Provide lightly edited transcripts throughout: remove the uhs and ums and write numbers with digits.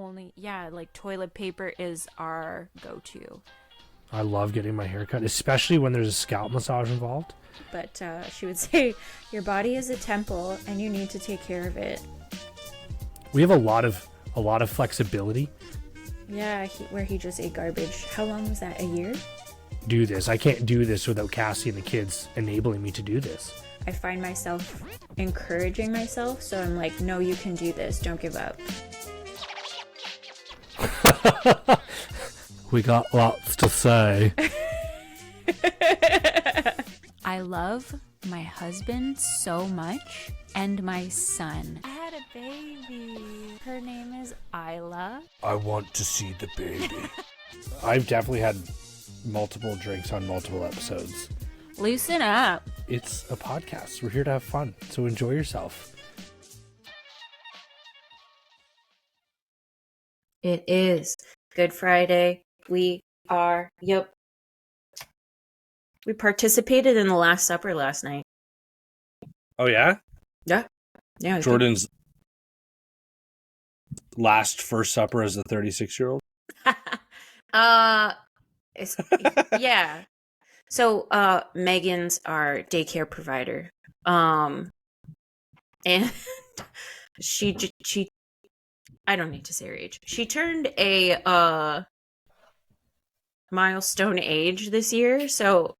only, yeah, like toilet paper is our go-to. I love getting my hair cut, especially when there's a scalp massage involved. But she would say, your body is a temple and you need to take care of it. We have a lot of flexibility. Yeah, where he just ate garbage. How long was that? A year? Do this. I can't do this without Cassie and the kids enabling me to do this. I find myself encouraging myself, so I'm like, no, you can do this. Don't give up. We got lots to say. I love my husband so much and my son. I had a baby. Her name is Isla. I want to see the baby. I've definitely had multiple drinks on multiple episodes. Loosen up. It's a podcast. We're here to have fun, so enjoy yourself. It is Good Friday. We participated in the Last Supper last night. Oh, yeah? Yeah. Yeah. Jordan's last first supper as a 36-year-old? Yeah. So, Megan's our daycare provider. And she I don't need to say her age. She turned a milestone age this year, so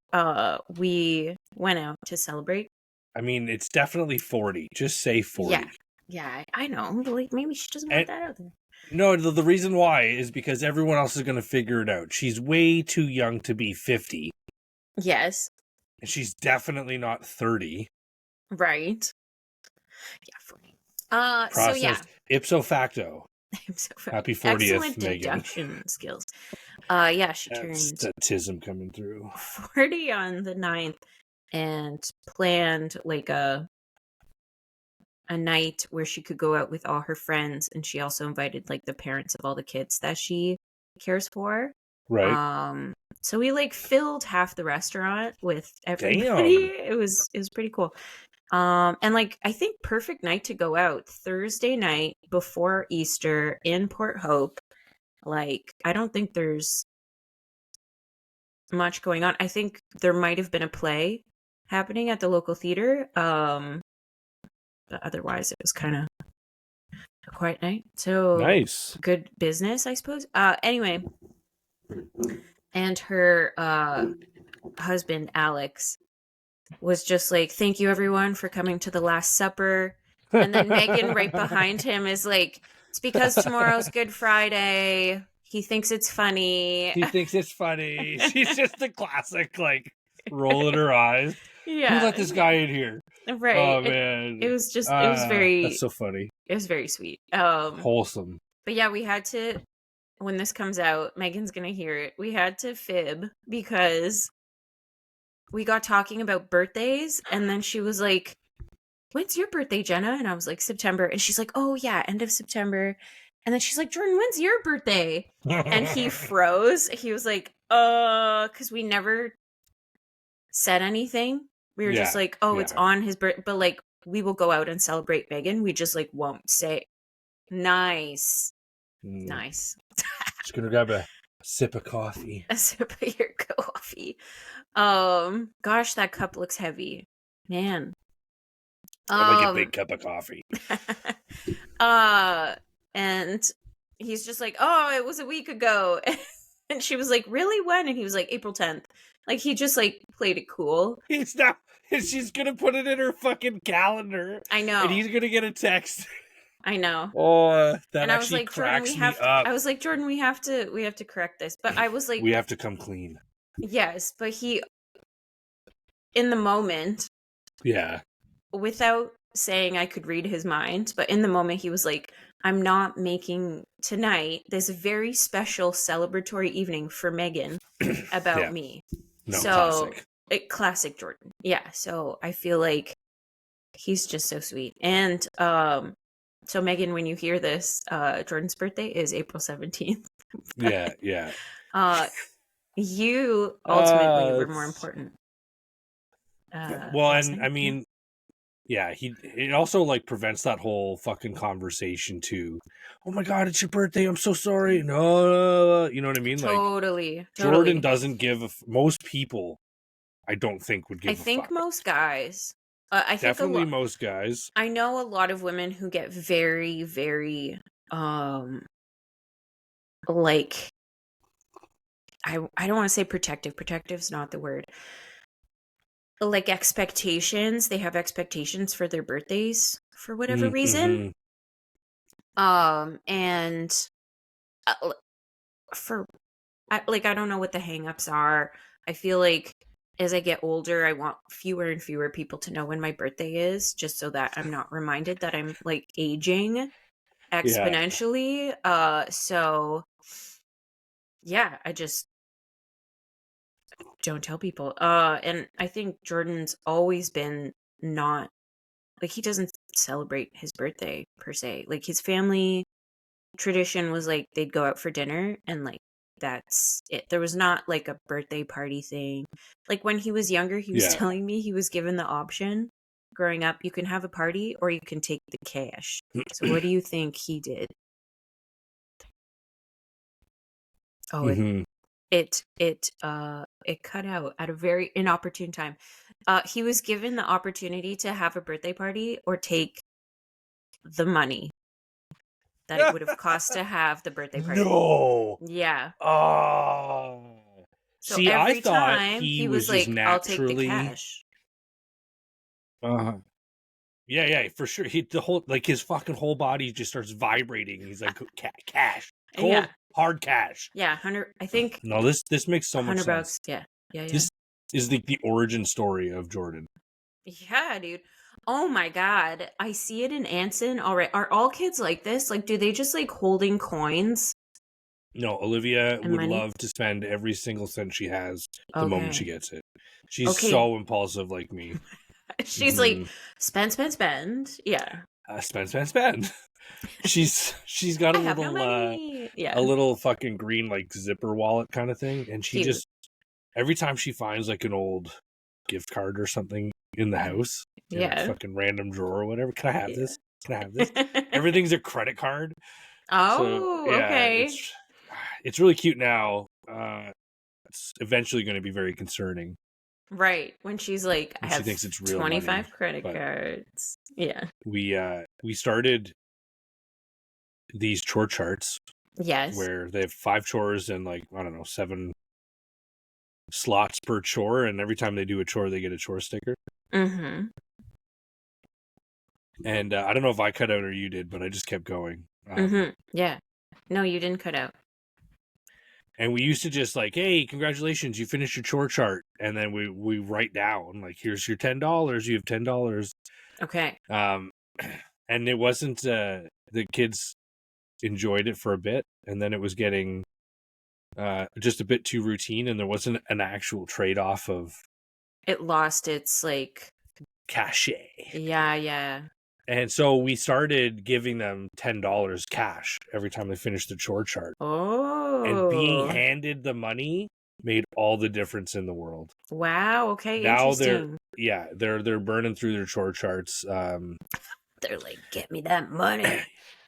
we went out to celebrate. I mean, it's definitely 40. Just say 40. Yeah, I know. Like, maybe she doesn't want that out there. No, the reason why is because everyone else is going to figure it out. She's way too young to be 50. Yes. And she's definitely not 30. Right. Yeah, 40. Processed so yeah. Ipso facto. Happy 40th, Excellent Megan. deduction skills. Yeah, she turned statism coming through. 40 on the 9th and planned like a night where she could go out with all her friends, and she also invited like the parents of all the kids that she cares for. Right. So we like filled half the restaurant with everybody. Damn. It was pretty cool. And like, I think perfect night to go out. Thursday night before Easter in Port Hope. Like, I don't think there's much going on. I think there might have been a play happening at the local theater. But otherwise it was kind of a quiet night. So nice. Good business, I suppose. Anyway. And her husband, Alex, was just like, thank you everyone for coming to the Last Supper. And then Megan right behind him is like, it's because tomorrow's Good Friday. He thinks it's funny. She's just a classic, like, rolling her eyes. Yeah. Who let this guy in here? Right. Oh, man. It was just, it was very... That's so funny. It was very sweet. Wholesome. But yeah, we had to... When this comes out, Megan's gonna hear it. We had to fib because we got talking about birthdays, and then she was like, when's your birthday, Jenna? And I was like, September. And she's like, oh yeah, end of September. And then she's like, Jordan, when's your birthday? And he froze. He was like, because we never said anything. We were just like, it's on his birthday. But like, we will go out and celebrate Megan. We just like won't say. Nice. Nice. Just gonna grab a sip of coffee. A sip of your coffee. Gosh, that cup looks heavy. Man. I like a big cup of coffee. And he's just like, oh, it was a week ago. And she was like, really, when? And he was like, April 10th. Like, he just like played it cool. She's gonna put it in her fucking calendar. I know. And he's gonna get a text. I know. Oh, that and actually cracks me up. I was like, Jordan, we have to correct this. But I was like, we have to come clean. Yes, but he, in the moment, without saying I could read his mind, but in the moment he was like, I'm not making tonight this very special celebratory evening for Megan about me. No, so classic Jordan. Yeah, so I feel like he's just so sweet. And so Megan, when you hear this, Jordan's birthday is April 17th. Yeah. You ultimately were more important. Well, and I mean, Yeah, it also like prevents that whole fucking conversation too. Oh my god, it's your birthday! I'm so sorry. No, you know what I mean? Like Totally. Jordan Totally. doesn't give most people. I don't think would I give a think fuck. most guys, I think a Definitely lot, most guys. I know a lot of women who get very, very, like, I don't want to say protective. Protective's not the word. Like expectations. They have expectations for their birthdays for whatever reason. Mm-hmm. And uh, for I don't know what the hangups are. I feel like as I get older, I want fewer and fewer people to know when my birthday is, just so that I'm not reminded that I'm like aging Yeah. exponentially. So yeah, I just don't tell people. And I think Jordan's always been not like he doesn't celebrate his birthday per se. Like his family tradition was like they'd go out for dinner and like that's it. There was not like a birthday party thing. Like when he was younger, he was Yeah. telling me he was given the option growing up, you can have a party or you can take the cash. So what do you think he did? Oh, Mm-hmm. it cut out at a very inopportune time. He was given the opportunity to have a birthday party or take the money that it would have cost to have the birthday party. No. Yeah. Oh. So See, I every thought time he he was was just like, I'll take the naturally. cash. Yeah, yeah, for sure. The whole like his fucking whole body just starts vibrating. He's like, cash, Yeah. cold hard cash. Yeah. 100, I think No, this makes so much 100 sense. bucks. Yeah. Yeah. Yeah. This is the origin story of Jordan. Yeah, dude. Oh my God. I see it in Anson already. Are all kids like this? Like, do they just like holding coins No, Olivia and would money? love to spend every single cent she has the moment she Okay. gets it. She's Okay. so impulsive like me. She's Mm-hmm. like, spend, spend, spend. Yeah. Spend. She's got I have no money. a Yeah. little fucking green like zipper wallet kind of thing, and she Cute. just every time she finds like an old gift card or something in the house in a Yeah. fucking random drawer or whatever, can I have Yeah. this? Can I have this? Everything's a credit card. So Oh, yeah, okay. it's really cute now. It's eventually going to be very concerning Right. When she's like, I when she have thinks it's real money. 25 credit But cards. Yeah. we started these chore charts Yes. where they have 5 chores and like I don't know 7 slots per chore, and every time they do a chore, they get a chore sticker. Mm-hmm. And I don't know if I cut out or you did, but I just kept going. Mm-hmm. Yeah. No, you didn't cut out. And we used to just like, hey, congratulations, you finished your chore chart, and then we write down like, here's your $10. You have $10. Okay. And it wasn't the kids enjoyed it for a bit, and then it was getting just a bit too routine, and there wasn't an actual trade off of It lost its like, cachet. yeah, yeah. And so we started giving them $10 cash every time they finished the chore chart. And being Oh. handed the money made all the difference in the world. Wow. Okay. Now Interesting. they're burning through their chore charts. They're like, get me that money.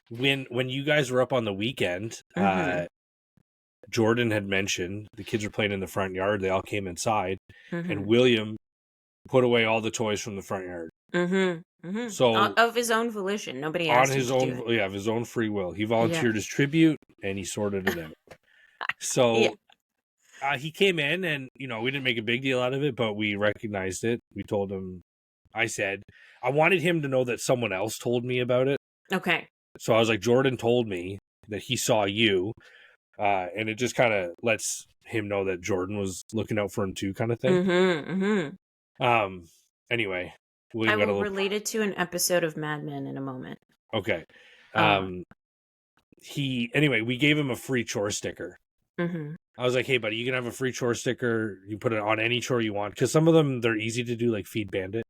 When you guys were up on the weekend, Mm-hmm. Jordan had mentioned the kids were playing in the front yard. They all came inside, Mm-hmm. and William put away all the toys from the front yard. Mm-hmm. Mm-hmm. So Of his own volition. Nobody on asked him his to do own, it. yeah, of his own free will, he Yeah. volunteered his tribute and he sorted it out. So he came in, and we didn't make a big deal out of it, but we recognized it. We told him. I said I wanted him to know that someone else told me about it. Okay. So I was like, Jordan told me that he saw you, and it just kind of lets him know that Jordan was looking out for him too, kind of thing. Mm-hmm. Mm-hmm. Anyway, I William got a will little relate it to an episode of Mad Men in a moment. okay. Uh, We gave him a free chore sticker. mm-hmm. I was like, hey, buddy, you can have a free chore sticker. You put it on any chore you want, because some of them they're easy to do, like Feed Bandit,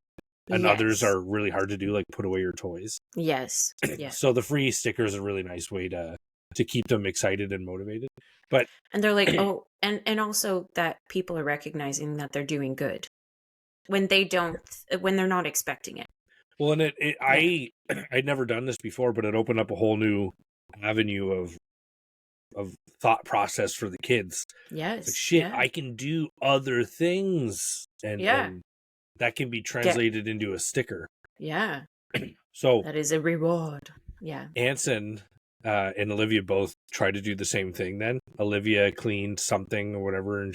and others are really hard to do, like put away your toys. Yes. Yeah. So the free sticker is a really nice way to keep them excited and motivated. But And they're like, oh, and also that people are recognizing that they're doing good when they don't, when they're not expecting it. Well, and I'd never done this before, but it opened up a whole new avenue of thought process for the kids. It's like, Yes. shit, Yeah. I can do other things, Yeah. and that can be Get. translated into a sticker. Yeah. So That is a reward. Yeah. Anson and Olivia both tried to do the same thing. Then Olivia cleaned something or whatever, and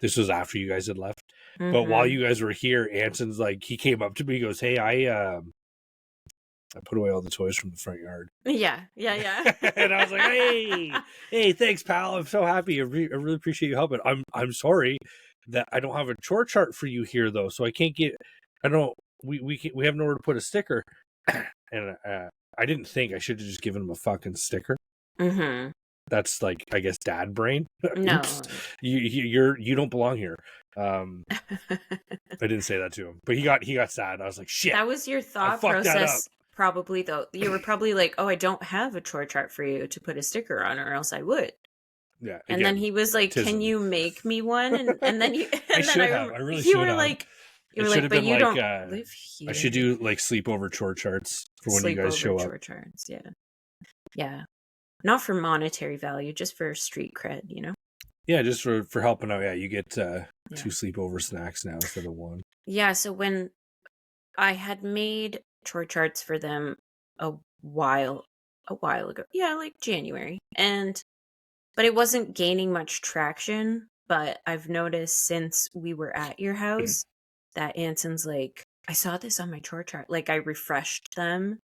this was after you guys had left. But while Mm-hmm. you guys were here, Anson's like, he came up to me, he goes, "Hey, I put away all the toys from the front yard." Yeah. Yeah. Yeah. And I was like, hey, thanks, pal. I'm so happy. I really appreciate you helping. I'm sorry that I don't have a chore chart for you here though, so I can't get. I don't. We have nowhere to put a sticker, and I didn't think I should have just given him a fucking sticker. Mm-hmm. That's like, I guess, dad brain. No. Oops, you don't belong here. I didn't say that to him, but he got sad. I was like, shit, That was your I thought fucked that up. process, probably, though. You were probably like, oh, I don't have a chore chart for you to put a sticker on, or else I would. Yeah. And then he was like, can you make me one? And then you, and I then should have. I really you should were have. like, It should have but been you like, don't live here. I should do like sleepover chore charts for when you guys show up. Chore charts, yeah. Yeah. Not for monetary value, just for street cred, you know? Yeah, just for helping out. Yeah, you get 2 sleepover snacks now instead of 1. Yeah, so when I had made chore charts for them a while ago. Yeah, like January. But it wasn't gaining much traction. But I've noticed since we were at your house that Anson's like, I saw this on my chore chart. Like I refreshed them,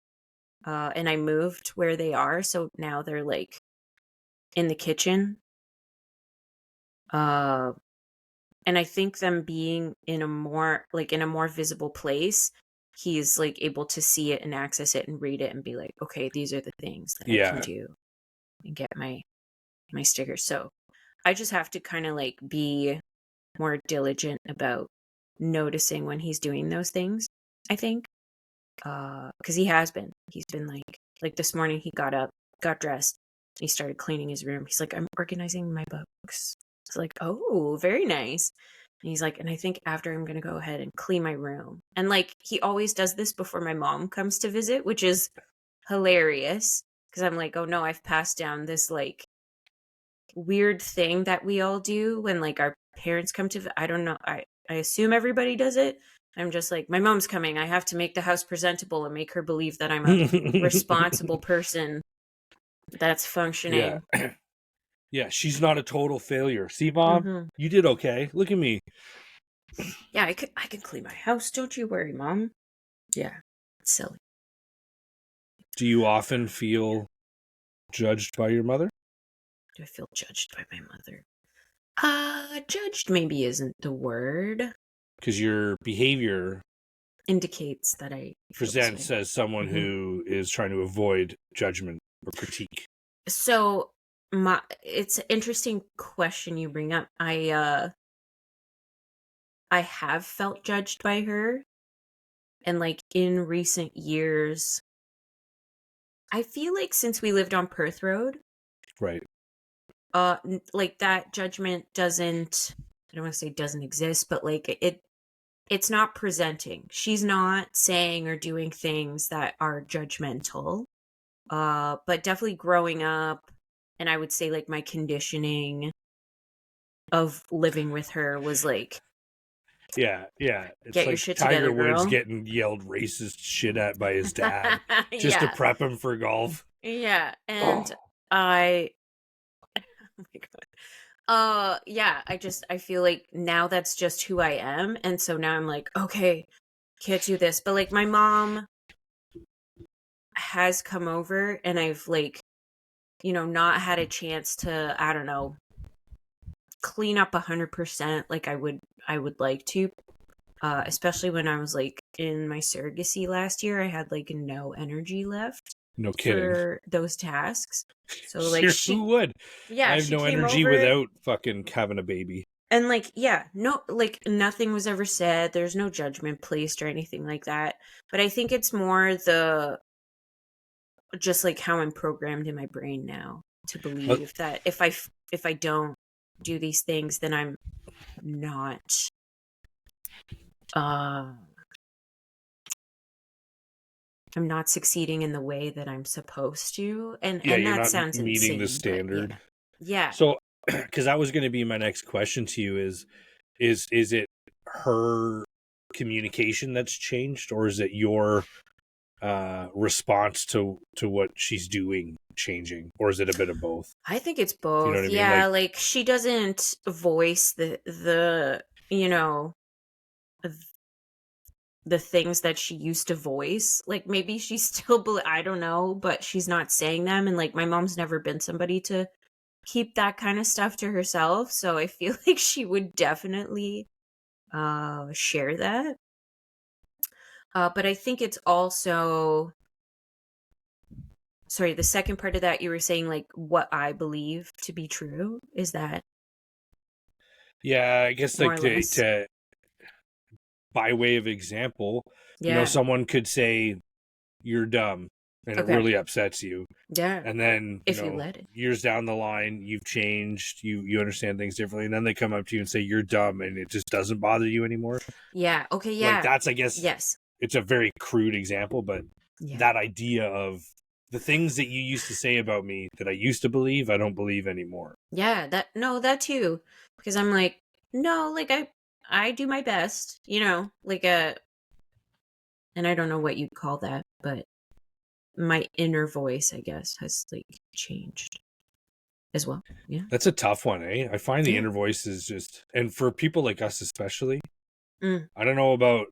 and I moved where they are, so now they're like in the kitchen. And I think them being in a more visible place, he's like able to see it and access it and read it and be like, okay, these are the things that I can do and get my stickers. So I just have to kind of like be more diligent about noticing when he's doing those things, I think. Because he's been like this morning he got up, got dressed, and he started cleaning his room. He's like, I'm organizing my books. It's like, oh, very nice. And he's like, and I think after I'm going to go ahead and clean my room. And like, he always does this before my mom comes to visit, which is hilarious. Because I'm like, oh no, I've passed down this like weird thing that we all do when like our parents come to, I don't know. I assume everybody does it. I'm just like, my mom's coming. I have to make the house presentable and make her believe that I'm a responsible person that's functioning. Yeah. Yeah, she's not a total failure. See, Mom, you did okay. Look at me. Yeah, I can clean my house. Don't you worry, Mom. Yeah, it's silly. Do you often feel judged by your mother? Do I feel judged by my mother? Judged maybe isn't the word. Because your behavior indicates that I presents as someone who is trying to avoid judgment or critique. So it's an interesting question you bring up. I have felt judged by her, and like in recent years, I feel like since we lived on Perth Road, right? Like that judgment doesn't. I don't want to say doesn't exist, but like it's not presenting. She's not saying or doing things that are judgmental. But definitely growing up, and I would say like my conditioning of living with her was like, yeah, it's get like your shit Tiger together, Woods girl. getting yelled racist shit at by his dad just to prep him for golf. Yeah, and oh my god. Yeah, I feel like now that's just who I am, and so now I'm like, okay, can't do this. But like my mom has come over, and I've like, not had a chance to, I don't know, clean up 100% like I would like to. Especially when I was like in my surrogacy last year, I had like no energy left. No kidding. For those tasks. So like who would? Yeah, I have no energy without fucking having a baby. And like, yeah, no, like nothing was ever said. There's no judgment placed or anything like that. But I think it's more just like how I'm programmed in my brain now to believe that if I don't do these things, then I'm not I'm not succeeding in the way that I'm supposed to. Yeah, And you're that not sounds meeting the insane, but yeah. standard. Yeah. So, because that was going to be my next question to you is it her communication that's changed, or is it your response to what she's doing changing, or is it a bit of both? I think it's You know what both. I mean? Yeah, Like, like she doesn't voice the you know, the things that she used to voice. Like maybe she still I don't know, but she's not saying them, and like my mom's never been somebody to keep that kind of stuff to herself, so I feel like she would definitely share that. But I think it's also, sorry, the second part of that you were saying like what I believe to be true, is that yeah, I guess more like or less? to by way of example, Yeah. someone could say you're dumb and it Okay. really upsets you. Yeah. And then, If you let it. years down the line, you've changed, you understand things differently, and then they come up to you and say you're dumb and it just doesn't bother you anymore. Yeah. Okay. Like Yeah. that's, I guess, Yes. it's a very crude example, but Yeah. that idea of the things that you used to say about me that I used to believe, I don't believe anymore. Yeah. That, no, that too. Because I'm like, no, like I do my best, like and I don't know what you'd call that, but my inner voice, I guess, has like changed as well. Yeah. That's a tough one, eh? I find the Yeah. inner voice is just, and for people like us especially, Mm. I don't know about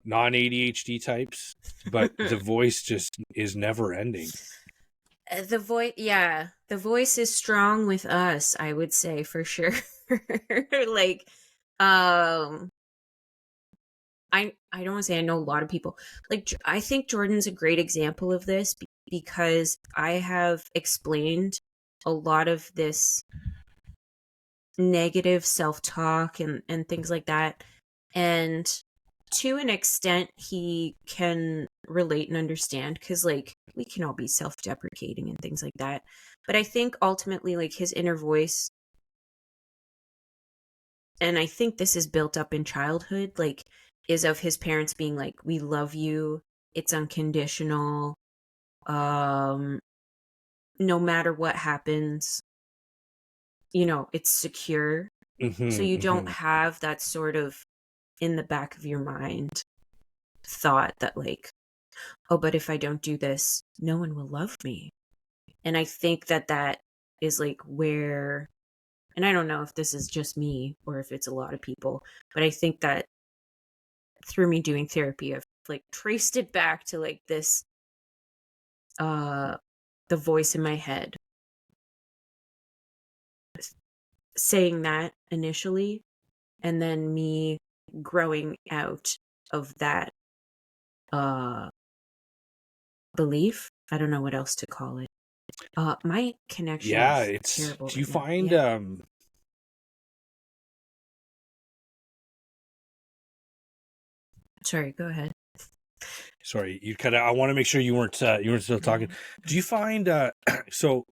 non ADHD types, but the voice just is never ending. The voice, yeah, the voice is strong with us, I would say for sure. Like, um, I don't want to say I know a lot of people. Like, I think Jordan's a great example of this because I have explained a lot of this negative self-talk and things like that, and to an extent he can relate and understand because like we can all be self-deprecating and things like that, but I think ultimately like his inner voice, and I think this is built up in childhood, like is of his parents being like, we love you, it's unconditional, um no matter what happens, it's secure. So you don't Mm-hmm. have that sort of in the back of your mind thought that like, oh, but if I don't do this, no one will love me. And I think that is like where, and I don't know if this is just me or if it's a lot of people, but I think that through me doing therapy, I've like traced it back to like this, uh, the voice in my head saying that initially, and then me growing out of that, uh, belief. I don't know what else to call it. My connection Yeah, is it's, terrible do you right now. find, Yeah. Sorry, go ahead. sorry, you kind of, I want to make sure you weren't still talking. Do you find, so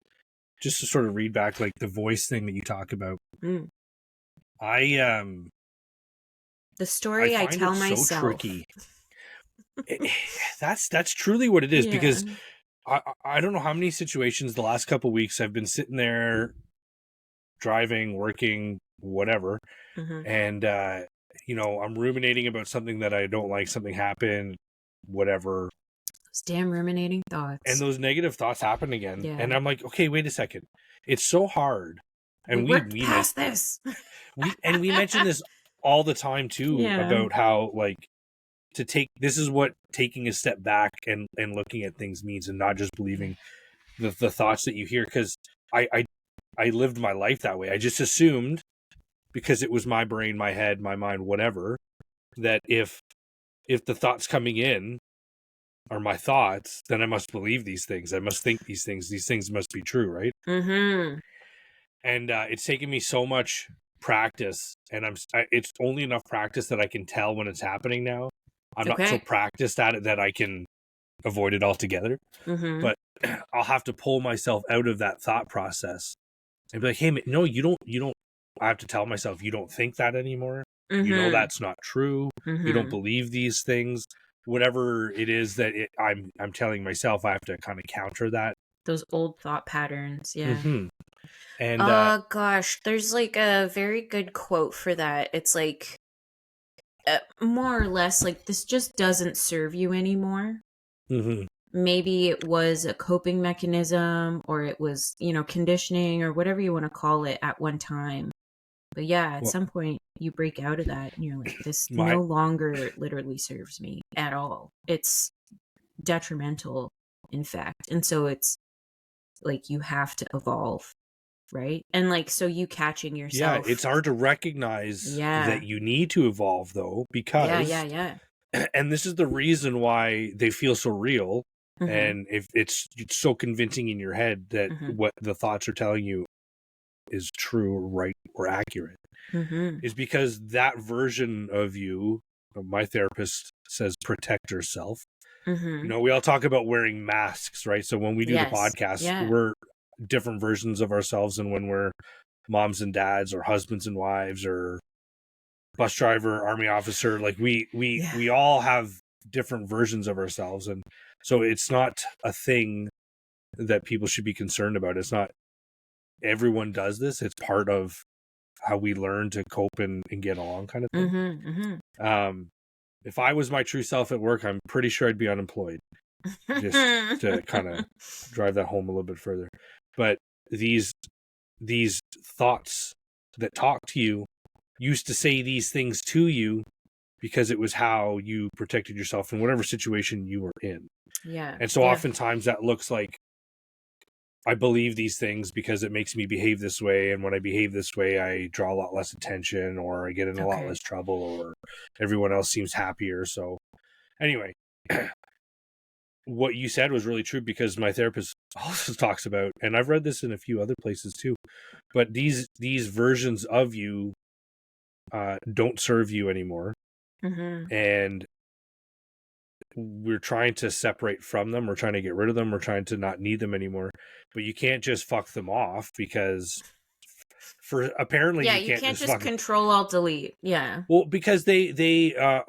just to sort of read back, like the voice thing that you talk about, Mm. I, The I story I find tell it so myself. tricky. That's truly what it is, Yeah. because I don't know how many situations the last couple of weeks I've been sitting there driving, working, whatever, Mm-hmm. and I'm ruminating about something that I don't like, something happened, whatever, Those damn ruminating and thoughts. those negative thoughts happen again, Yeah. and I'm like, okay, wait a second, it's so hard, We and worked past this. we mention this all the time too Yeah. about how like to take this is what taking a step back and looking at things means, and not just Yeah. believing the thoughts that you hear, because I lived my life that way. I just assumed, because it was my brain, my head, my mind, whatever, that if the thoughts coming in are my thoughts, then I must believe these things, I must think these things, must be true, right? Mm-hmm. And it's taken me so much practice, and it's only enough practice that I can tell when it's happening now. I'm not so Okay. practiced at it that I can avoid it altogether, Mm-hmm. but I'll have to pull myself out of that thought process and be like, hey, no, you don't. I have to tell myself, you don't think that anymore. Mm-hmm. That's not true. You don't Mm-hmm. believe these things. whatever it is that I'm telling myself, I have to kind of counter that. Those old thought patterns, yeah. And Gosh, there's like a very good quote for that. It's like more or less like this just doesn't serve you anymore. mhm. Maybe it was a coping mechanism or it was, conditioning or whatever you want to call it at one time. But yeah, at Well, some point you break out of that and you're like, this my no longer literally serves me at all. It's detrimental, in fact. And so it's like you have to evolve, right? And like, so you catching yeah, yourself. it's hard to recognize that Yeah. you need to evolve though, Yeah, because yeah, yeah. and this is the reason why they feel so real. Mm-hmm. And if it's so convincing in your head that Mm-hmm. what the thoughts are telling you is true, right, or accurate, Mm-hmm. is because that version of you, my therapist says, protect yourself. Mm-hmm. We all talk about wearing masks, right? So when we do the Yes. podcast, Yeah. we're different versions of ourselves than when we're moms and dads or husbands and wives or bus driver, army officer. Like Yeah. we all have different versions of ourselves. And so it's not a thing that people should be concerned about. It's not everyone does this. It's part of how we learn to cope and get along, kind of thing. Mm-hmm. Mm-hmm. If I was my true self at work, I'm pretty sure I'd be unemployed, just to kind of drive that home a little bit further. But these thoughts that talk to you used to say these things to you because it was how you protected yourself in whatever situation you were in. Yeah. And so Yeah. oftentimes that looks like, I believe these things because it makes me behave this way. And when I behave this way, I draw a lot less attention, or I get in a lot less trouble, or everyone else seems happier. So anyway, what you said was really true, because my therapist also talks about, and I've read this in a few other places too, but these versions of you don't serve you anymore. Mm-hmm. And we're trying to separate from them. We're trying to get rid of them. We're trying to not need them anymore. But you can't just fuck them off, because apparently Yeah, you you can't can't just just control alt delete. Yeah. well, because they are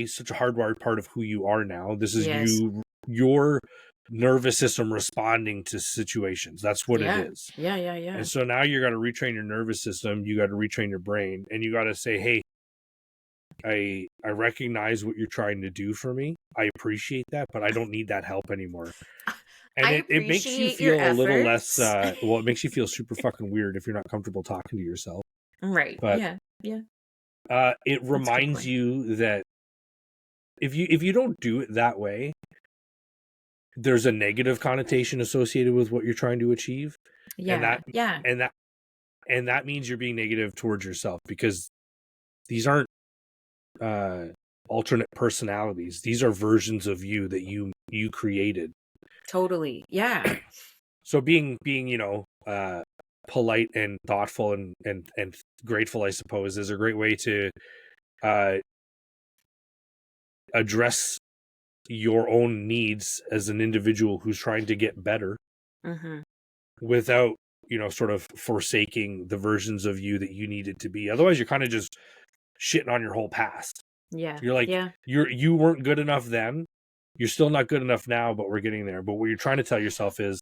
such a hardwired part of who you are now. This is Yes. your nervous system responding to situations. That's what it Yeah. is. Yeah, yeah, yeah. And so now you got to retrain your nervous system. You got to retrain your brain, and you got to say, hey, I recognize what you're trying to do for me. I appreciate that, but I don't need that help anymore. And I it makes you appreciate your feel a little less efforts. well, it makes you feel super fucking weird if you're not comfortable talking to yourself. Right. But Yeah. Yeah. it That's a good reminds point. you that if you don't do it that way, there's a negative connotation associated with what you're trying to achieve. And Yeah. Yeah. that means you're being negative towards yourself, because these aren't alternate personalities. These are versions of you that you created. Totally. Yeah. So being polite and thoughtful and grateful, I suppose, is a great way to address your own needs as an individual who's trying to get better, Mm-hmm. without sort of forsaking the versions of you that you needed to be. Otherwise you're kind of just shitting on your whole past. Yeah. You're like, Yeah. you weren't good enough then, you're still not good enough now, but we're getting there. But what you're trying to tell yourself is,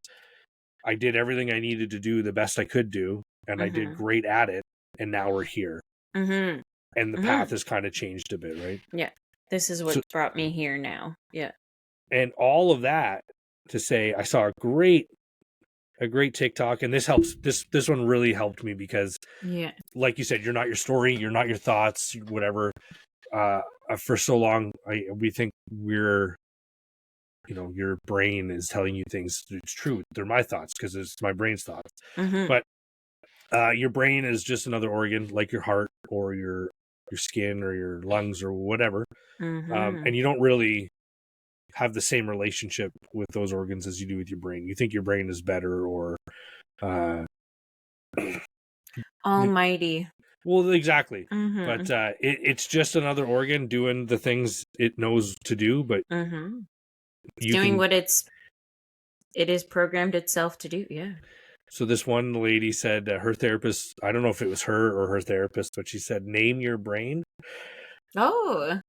I did everything I needed to do the best I could do, and I did Mm-hmm. great at it, and now we're here. Mm-hmm. And the Mm-hmm. path has kind of changed a bit, right? Yeah. This is what brought me here now. Yeah. And all of that to say, I saw a great TikTok, and this helps. This one really helped me, because, Yeah. like you said, you're not your story, you're not your thoughts, whatever. For so long, we think we're, your brain is telling you things. It's true. They're my thoughts because it's my brain's thoughts. Mm-hmm. But your brain is just another organ, like your heart or your skin or your lungs or whatever. Mm-hmm. And you don't really have the same relationship with those organs as you do with your brain. You think your brain is better, or Almighty. well, exactly. Mm-hmm. But it's just another organ doing the things it knows to do. But Mm-hmm. you Doing can. what it is programmed itself to do. Yeah. So this one lady said, her therapist, I don't know if it was her or her therapist, but she said, name your brain. Oh.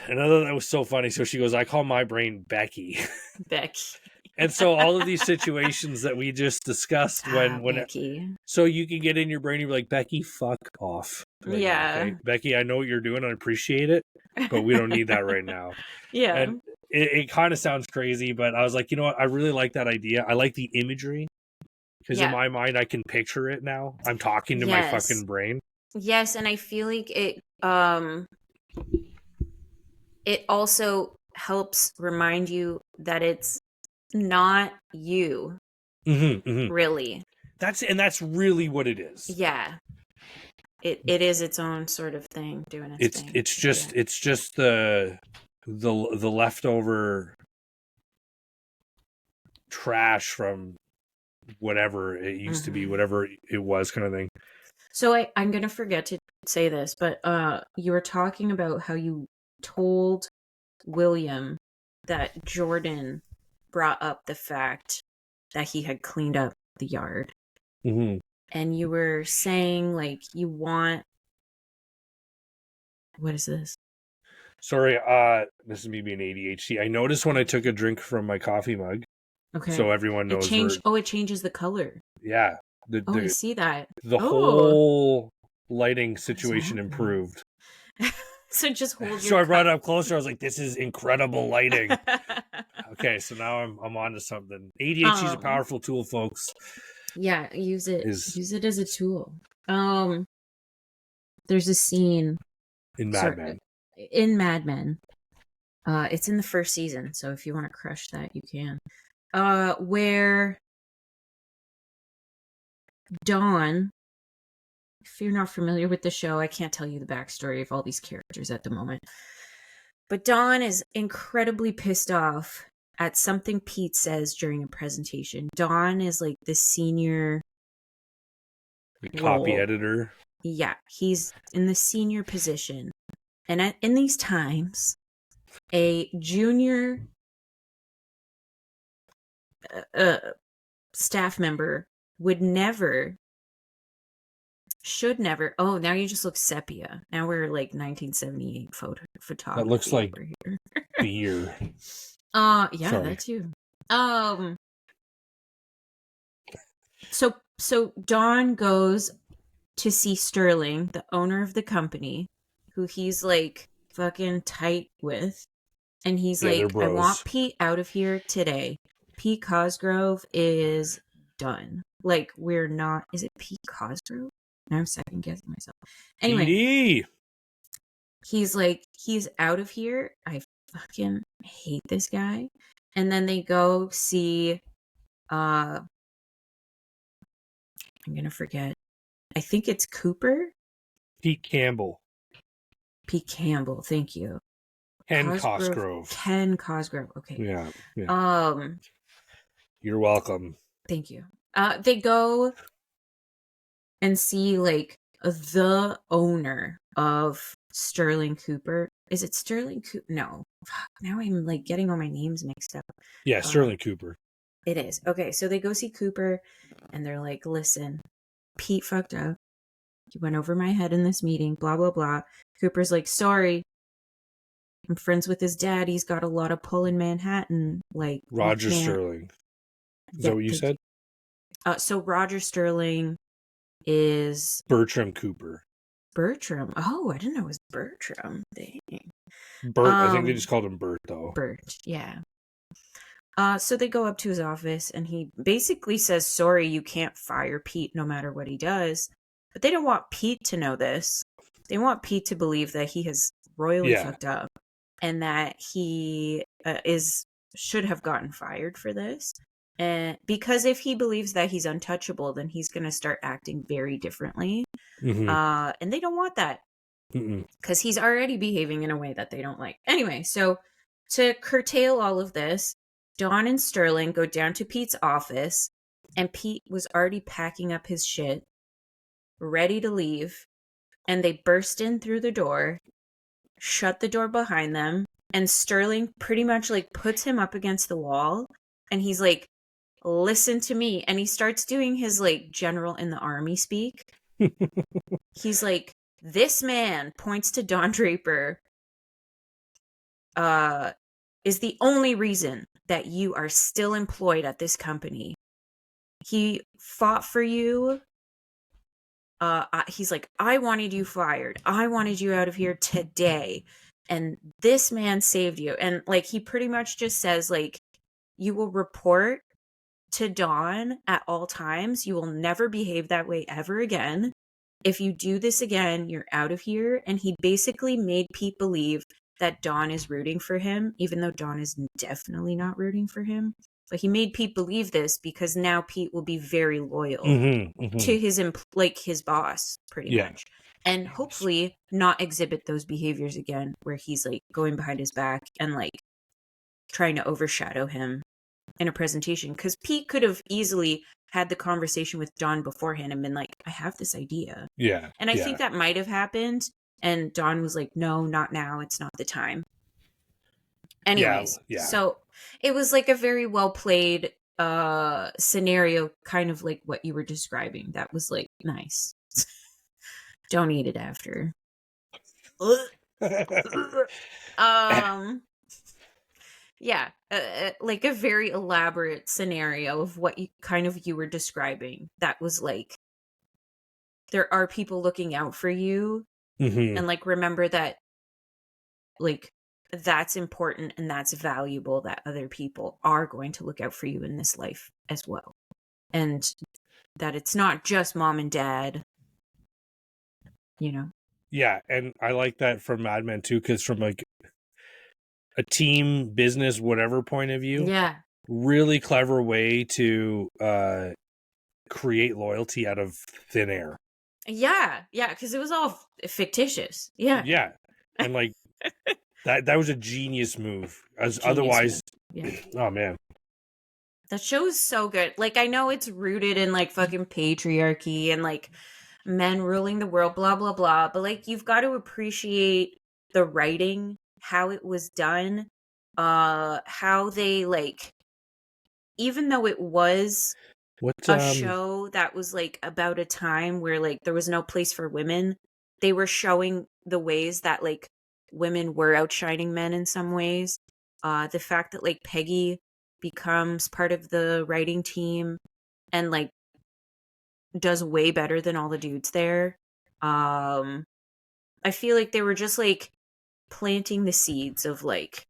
And I thought that was so funny. So she goes, I call my brain Becky. Becky. And so all of these situations that we just discussed when Becky. so you can get in your brain, you're like, Becky, fuck off right now. Yeah. Okay. Becky, I know what you're doing. I appreciate it, but we don't need that right now. Yeah. And it kind of sounds crazy, but I was like, you know what? I really like that idea. I like the imagery because in Yeah. my mind, I can picture it now. I'm talking to my fucking brain. Yes, and I feel like it also helps remind you that it's not you, really. That's really what it is. Yeah. It is its own sort of thing doing its thing. It's just the leftover trash from whatever it used to be, whatever it was, kind of thing. So I'm gonna forget to say this, but you were talking about how you told William that Jordan brought up the fact that he had cleaned up the yard. And you were saying, like, you want... What is this? Sorry, this is me being ADHD. I noticed when I took a drink from my coffee mug. Okay. So everyone knows it changes the color. Yeah. I see that. The whole lighting situation improved. So just hold your So I brought it up closer. I was like, this is incredible lighting. Okay, so now I'm on to something. ADHD is a powerful tool, folks. Yeah, use it. Use it as a tool. There's a scene in Mad Men. In Mad Men. It's in the first season, so if you want to crush that, you can. Where Dawn, if you're not familiar with the show, I can't tell you the backstory of all these characters at the moment. But Dawn is incredibly pissed off at something Pete says during a presentation. Dawn is like the senior copy editor. Yeah, he's in the senior position. And in these times, a junior staff member should never. Oh, now you just look sepia. Now we're like 1978 photography. That looks like beer. Yeah, sorry. That too. So Dawn goes to see Sterling, the owner of the company, who he's like fucking tight with, and he's like, I want Pete out of here today. Pete Cosgrove is done. Like, we're not... Is it Pete Cosgrove? Now I'm second guessing myself. Anyway, PD. He's like, he's out of here. I fucking hate this guy. And then they go see I'm gonna forget. I think it's Cooper. Pete Campbell. Thank you. Ken Cosgrove. Okay. Yeah. You're welcome. Thank you. They go and see like the owner of Sterling Cooper. Is it Sterling Cooper? No. Now I'm like getting all my names mixed up. Yeah, Sterling Cooper. It is. Okay, so they go see Cooper and they're like, listen, Pete fucked up. He went over my head in this meeting, blah, blah, blah. Cooper's like, sorry. I'm friends with his dad. He's got a lot of pull in Manhattan. Like Roger Sterling. Is that what you said? So Roger Sterling is Bertram Cooper. Bertram. Oh, I didn't know it was Bertram. Dang. Bert. I think they just called him Bert though. Bert. Yeah. So they go up to his office and he basically says, sorry, you can't fire Pete no matter what he does. But they don't want Pete to know this. They want Pete to believe that he has royally fucked up and that he should have gotten fired for this. And because if he believes that he's untouchable, then he's going to start acting very differently. And they don't want that because he's already behaving in a way that they don't like. Anyway, so to curtail all of this, Dawn and Sterling go down to Pete's office, and Pete was already packing up his shit, ready to leave, and they burst in through the door, shut the door behind them, and Sterling pretty much like puts him up against the wall, and he's like, listen to me, and he starts doing his like general in the army speak. He's like, this man points to Don Draper, is the only reason that you are still employed at this company. He fought for you. He's like, I wanted you fired. I wanted you out of here today. And this man saved you. And like, he pretty much just says, like, you will report to Dawn at all times. You will never behave that way ever again. If you do this again, you're out of here. And he basically made Pete believe that Dawn is rooting for him, even though Dawn is definitely not rooting for him. But he made Pete believe this because now Pete will be very loyal to his boss, pretty much. And hopefully not exhibit those behaviors again where he's like going behind his back and like trying to overshadow him in a presentation. Because Pete could have easily had the conversation with Dawn beforehand and been like, I have this idea. Yeah. And I think that might have happened. And Dawn was like, no, not now. It's not the time. Anyways, so it was like a very well played scenario, kind of like what you were describing. That was like nice. Don't eat it after. Yeah, like a very elaborate scenario of what you were describing. That was like, there are people looking out for you, and like remember that, like, that's important and that's valuable, that other people are going to look out for you in this life as well. And that it's not just mom and dad, you know? Yeah, and I like that from Mad Men too, because from like a team, business, whatever point of view, really clever way to create loyalty out of thin air. Yeah, because it was all fictitious. Yeah, and like that was a genius move. Otherwise, oh man, that show is so good. Like, I know it's rooted in like fucking patriarchy and like men ruling the world, blah blah blah, but like, you've got to appreciate the writing, how it was done, how they, like, even though it was a show that was like about a time where like there was no place for women, they were showing the ways that like women were outshining men in some ways. The fact that like Peggy becomes part of the writing team and like does way better than all the dudes there. I feel like they were just like planting the seeds of like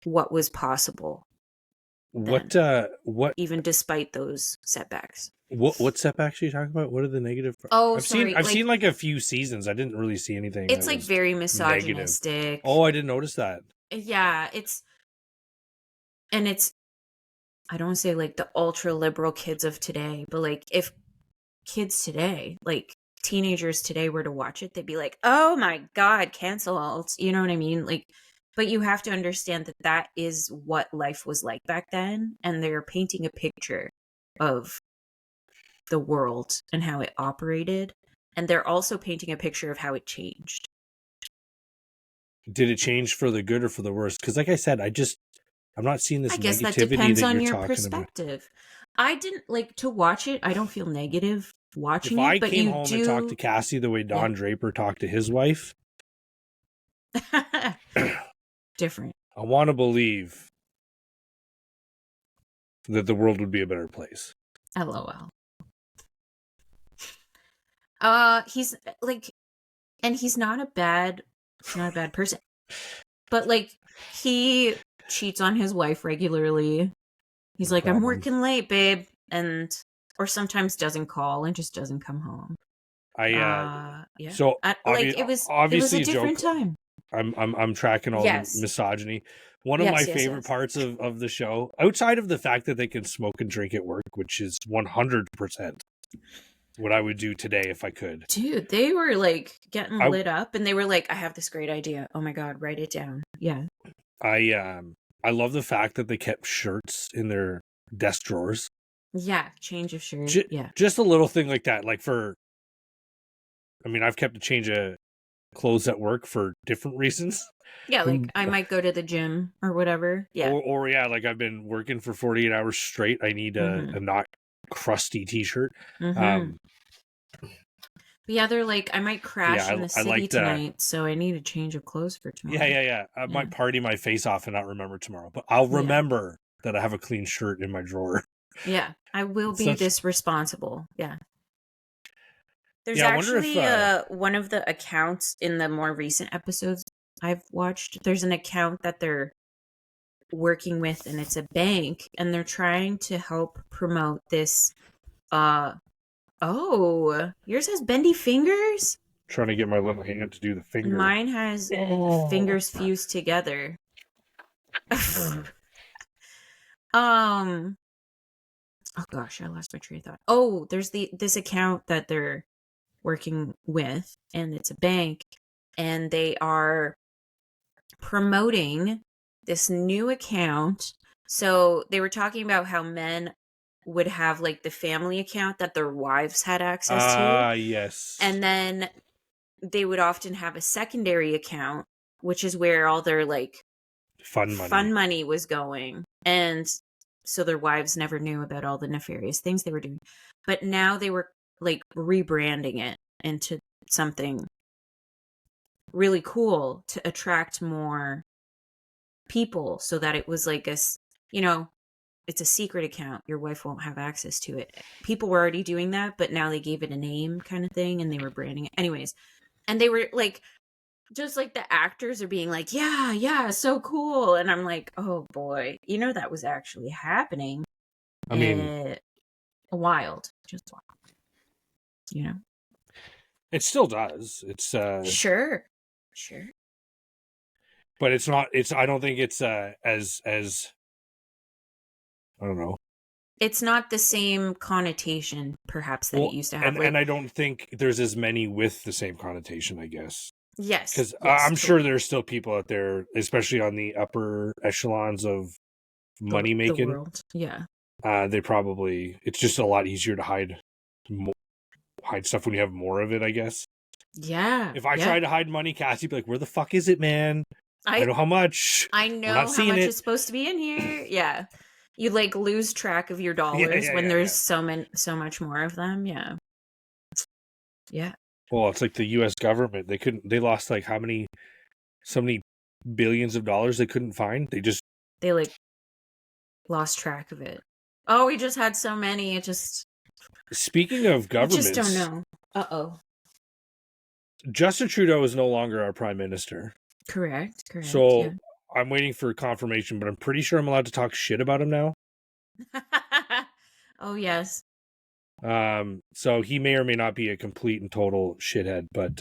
what was possible. What even despite those setbacks. What setbacks are you talking about? What are the negative? I've seen like a few seasons. I didn't really see anything. It's like very misogynistic. Negative. Oh, I didn't notice that. Yeah, it's I don't want to say like the ultra liberal kids of today, but like if kids today, like teenagers today, were to watch it, they'd be like, oh my god, cancel. You know what I mean? Like, but you have to understand that that is what life was like back then, and they're painting a picture of the world and how it operated, and they're also painting a picture of how it changed. Did it change for the good or for the worse? Because like I said, I'm not seeing this. I guess that depends on your perspective. I didn't like to watch it. I don't feel negative watching it. But came home and talked to Cassie the way Don Draper talked to his wife, different. I want to believe that the world would be a better place. LOL. He's like, and he's not a bad person, but like, he cheats on his wife regularly. He's like, I'm working late, babe, or sometimes doesn't call and just doesn't come home. So it was a different time. I'm tracking all the misogyny. One of my favorite parts of the show, outside of the fact that they can smoke and drink at work, which is 100% what I would do today if I could. Dude, they were like getting lit up, and they were like, I have this great idea. Oh my god, write it down. Yeah. I love the fact that they kept shirts in their desk drawers. Yeah, change of shirt. Just a little thing like that. Like I've kept a change of clothes at work for different reasons. Yeah, like I might go to the gym or whatever. Yeah. Or like I've been working for 48 hours straight. I need a not crusty t-shirt. But Yeah, they're like, I might crash in the I city liked. tonight, so I need a change of clothes for tomorrow. I Yeah. might party my face off and not remember tomorrow, but I'll Yeah. remember that I have a clean shirt in my drawer. Yeah. I will It's be such. this responsible. Yeah. There's Yeah, I wonder if. actually one of the accounts in the more recent episodes I've watched. There's an account that they're working with, and it's a bank, and they're trying to help promote this oh, yours has bendy fingers? Trying to get my little hand to do the finger. Mine has Oh. fingers fused together. um oh gosh, I lost my train of thought. Oh, there's this account that they're working with, and it's a bank, and they are promoting this new account. So they were talking about how men would have like the family account that their wives had access to. Yes. And then they would often have a secondary account, which is where all their like fun money was going. And so their wives never knew about all the nefarious things they were doing. But now they were like rebranding it into something really cool to attract more people, so that it was like it's a secret account. Your wife won't have access to it. People were already doing that, but now they gave it a name kind of thing, and they were branding it. Anyways, and they were like, just like the actors are being like, yeah, so cool. And I'm like, oh boy, that was actually happening. I mean, wild, just wild, it still does. It's Sure. but it's not. I don't think it's as I don't know. It's not the same connotation, perhaps, that it used to have. And I don't think there's as many with the same connotation, I guess. Yes. Because I'm sure there's still people out there, especially on the upper echelons of money making. The world. Yeah. It's just a lot easier to hide stuff when you have more of it, I guess. Yeah. If I tried to hide money, Cassie'd be like, "Where the fuck is it, man? I know how much. I know how much is supposed to be in here." Yeah. You like lose track of your dollars when there's so much more of them. Yeah. Yeah. Well, it's like the U.S. government. They lost like so many billions of dollars they couldn't find. They like lost track of it. Oh, we just had so many. Speaking of governments, I just don't know. Uh-oh. Justin Trudeau is no longer our prime minister. Correct. So yeah. I'm waiting for confirmation, but I'm pretty sure I'm allowed to talk shit about him now. Oh, yes. So he may or may not be a complete and total shithead, but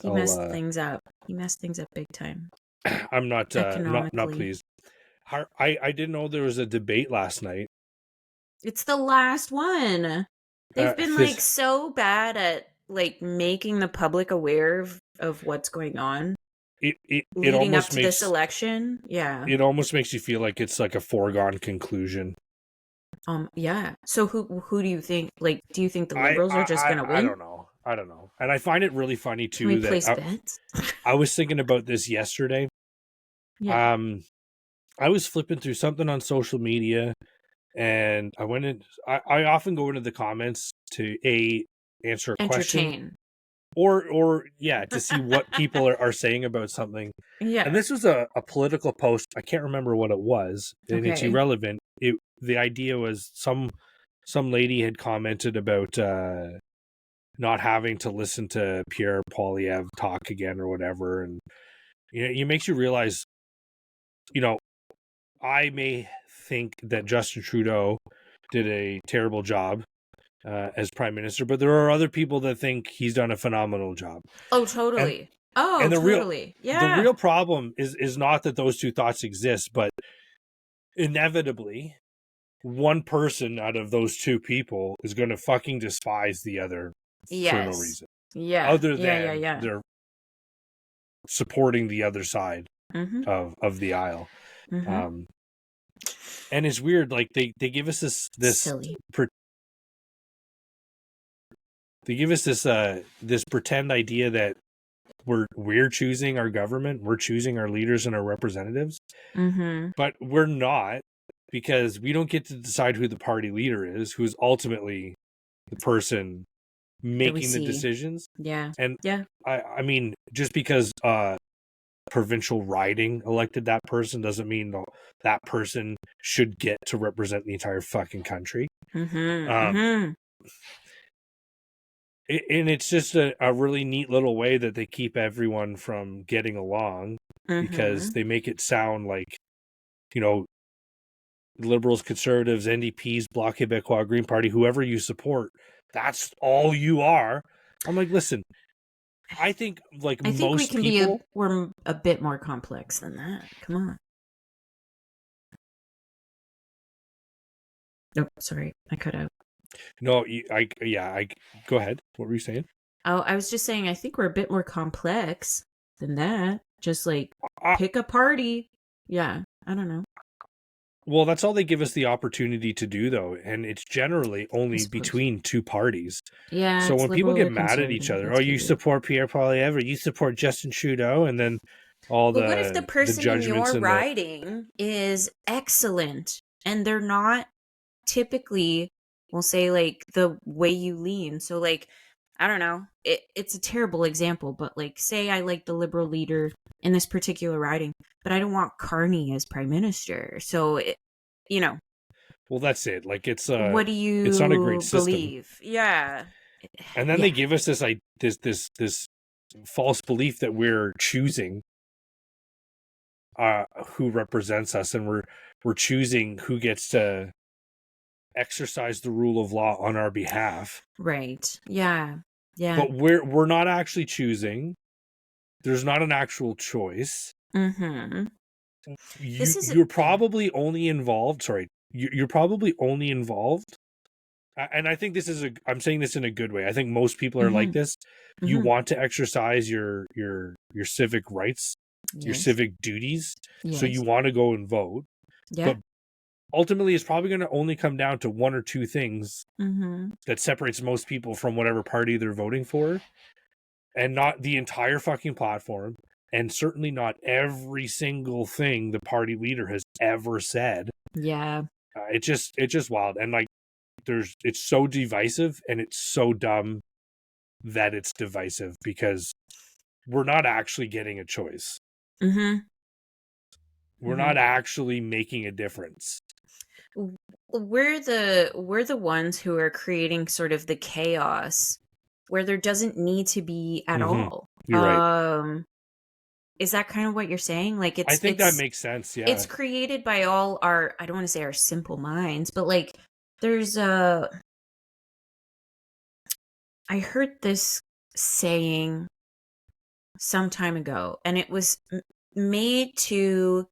he messed things up. He messed things up big time. I'm not pleased. I didn't know there was a debate last night. It's the last one. They've been like so bad at like making the public aware of what's going on. It leading up to this election. Yeah. It almost makes you feel like it's like a foregone conclusion. Yeah. So who do you think? Like, do you think the Liberals are just going to win? I don't know. And I find it really funny too. Can we place bets? I was thinking about this yesterday. Yeah. I was flipping through something on social media, and I went in. I often go into the comments to answer a question, or to see what people are saying about something. Yeah. And this was a political post. I can't remember what it was, and it's irrelevant. The idea was some lady had commented about not having to listen to Pierre Poilievre talk again or whatever, and it makes you realize, I may think that Justin Trudeau did a terrible job as prime minister, but there are other people that think he's done a phenomenal job. Oh, totally. Totally. The real problem is not that those two thoughts exist, but inevitably one person out of those two people is going to fucking despise the other for no reason. Yeah. Other than they're supporting the other side of the aisle. Mm-hmm. And it's weird, like they give us this silly. They give us this pretend idea that we're choosing our government, we're choosing our leaders and our representatives, but we're not, because we don't get to decide who the party leader is, who's ultimately the person that we making the see. decisions. Yeah. And Yeah. I mean, just because provincial riding elected that person doesn't mean that person should get to represent the entire fucking country. Mm-hmm. Um, Mm-hmm. and it's just a really neat little way that they keep everyone from getting along, because Mm-hmm. they make it sound like, Liberals, Conservatives, NDPs, Bloc Québécois, Green Party, whoever you support, that's all you are. I'm like, listen, I think like I think we most can be people. we're a bit more complex than that. Come on. Oh, sorry, I cut out. No, I go ahead. What were you saying? Oh, I was just saying I think we're a bit more complex than that. Just like Uh, pick a party. Yeah, I don't know. well, that's all they give us the opportunity to do, though, and it's generally I only suppose. between two parties. Yeah, So it's when people liberal get or mad at each conservative. other, oh, That's you weird. support Pierre Poilievre, you support Justin Trudeau, and then all But what if the the person in judgments your and the riding is excellent and they're not typically, we'll say, like the way you lean? So like, I don't know, it's a terrible example, but like say I like the liberal leader in this particular riding, but I don't want Carney as prime minister. So you know, well, that's it. Like what do it's not a great you system. believe? Yeah. And then they Yeah. give us this false belief that we're choosing who represents us, and we're choosing who gets to exercise the rule of law on our behalf. Right. Yeah. Yeah. But we're not actually choosing. There's not an actual choice. Mm-hmm. You This is you're yeah. probably only involved. Sorry, you're probably only involved. And I think I'm saying this in a good way. I think most people are Mm-hmm. like this. You Mm-hmm. want to exercise your civic rights, your Yes. civic duties. So you Yes. want to go and vote. Yeah. But ultimately, it's probably going to only come down to one or two things Mm-hmm. that separates most people from whatever party they're voting for, and not the entire fucking platform, and certainly not every single thing the party leader has ever said. Yeah. It's just wild. And like, it's so divisive, and it's so dumb that it's divisive, because we're not actually getting a choice. Mm-hmm. We're Mm-hmm. not actually making a difference. We're the ones who are creating sort of the chaos where there doesn't need to be at Mm-hmm. all. You're right. Is that kind of what you're saying? Like I it's think that makes sense. it's Yeah. created by all our, I don't want to say our simple minds, but like there's I heard this saying some time ago, and it was made to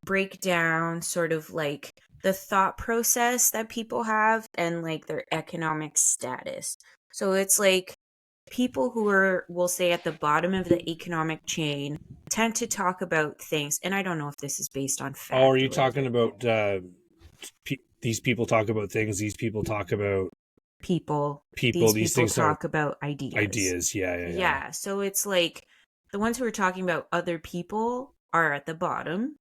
break down sort of like the thought process that people have and like their economic status. So it's like people who are, we'll say, at the bottom of the economic chain tend to talk about things, and I don't know if this is based on Oh, are fact you or talking whatever. about these people talk about things, these people talk about People, people, these these people things are talk about ideas. ideas? Yeah, yeah, yeah. Yeah, so it's like the ones who are talking about other people are at the bottom,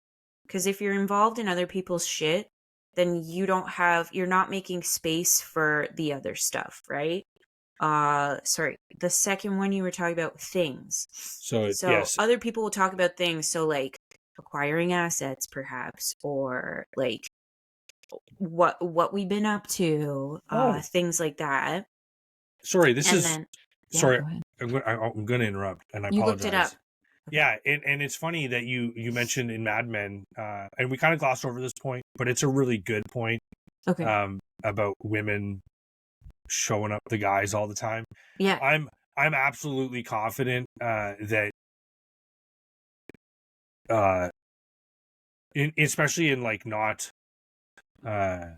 because if you're involved in other people's shit, then you're not making space for the other stuff, right? Sorry, the second one you were talking about, things. So So yes. other people will talk about things, so like acquiring assets perhaps, or like what we've been up to, Oh, things like that. sorry. This And is then yeah, sorry. go ahead. I'm going to interrupt, and I You looked it up. apologize. Okay. Yeah, and it's funny that you mentioned in Mad Men, and we kind of glossed over this point, but it's a really good point, Okay. about women showing up the guys all the time. Yeah. I'm absolutely confident that uh, especially in like not I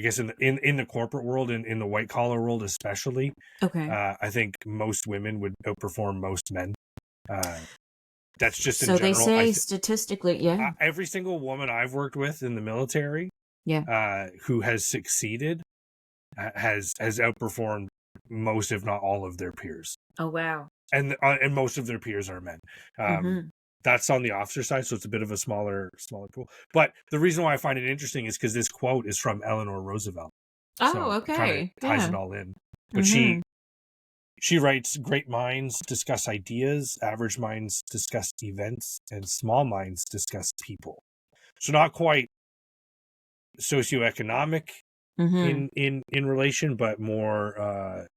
guess in the corporate world, in the white collar world especially, Okay. I think most women would outperform most men. Uh, that's just in So they general. say statistically, yeah. Every single woman I've worked with in the military, Yeah. who has succeeded, has outperformed most, if not all, of their peers, Oh wow. and most of their peers are men. Mhm. That's on the officer side, so it's a bit of a smaller pool. But the reason why I find it interesting is because this quote is from Eleanor Roosevelt. Oh, So it kind of okay. ties Yeah. it all in. But Mm-hmm. she writes, great minds discuss ideas, average minds discuss events, and small minds discuss people. So not quite socioeconomic Mm-hmm. in relation, but more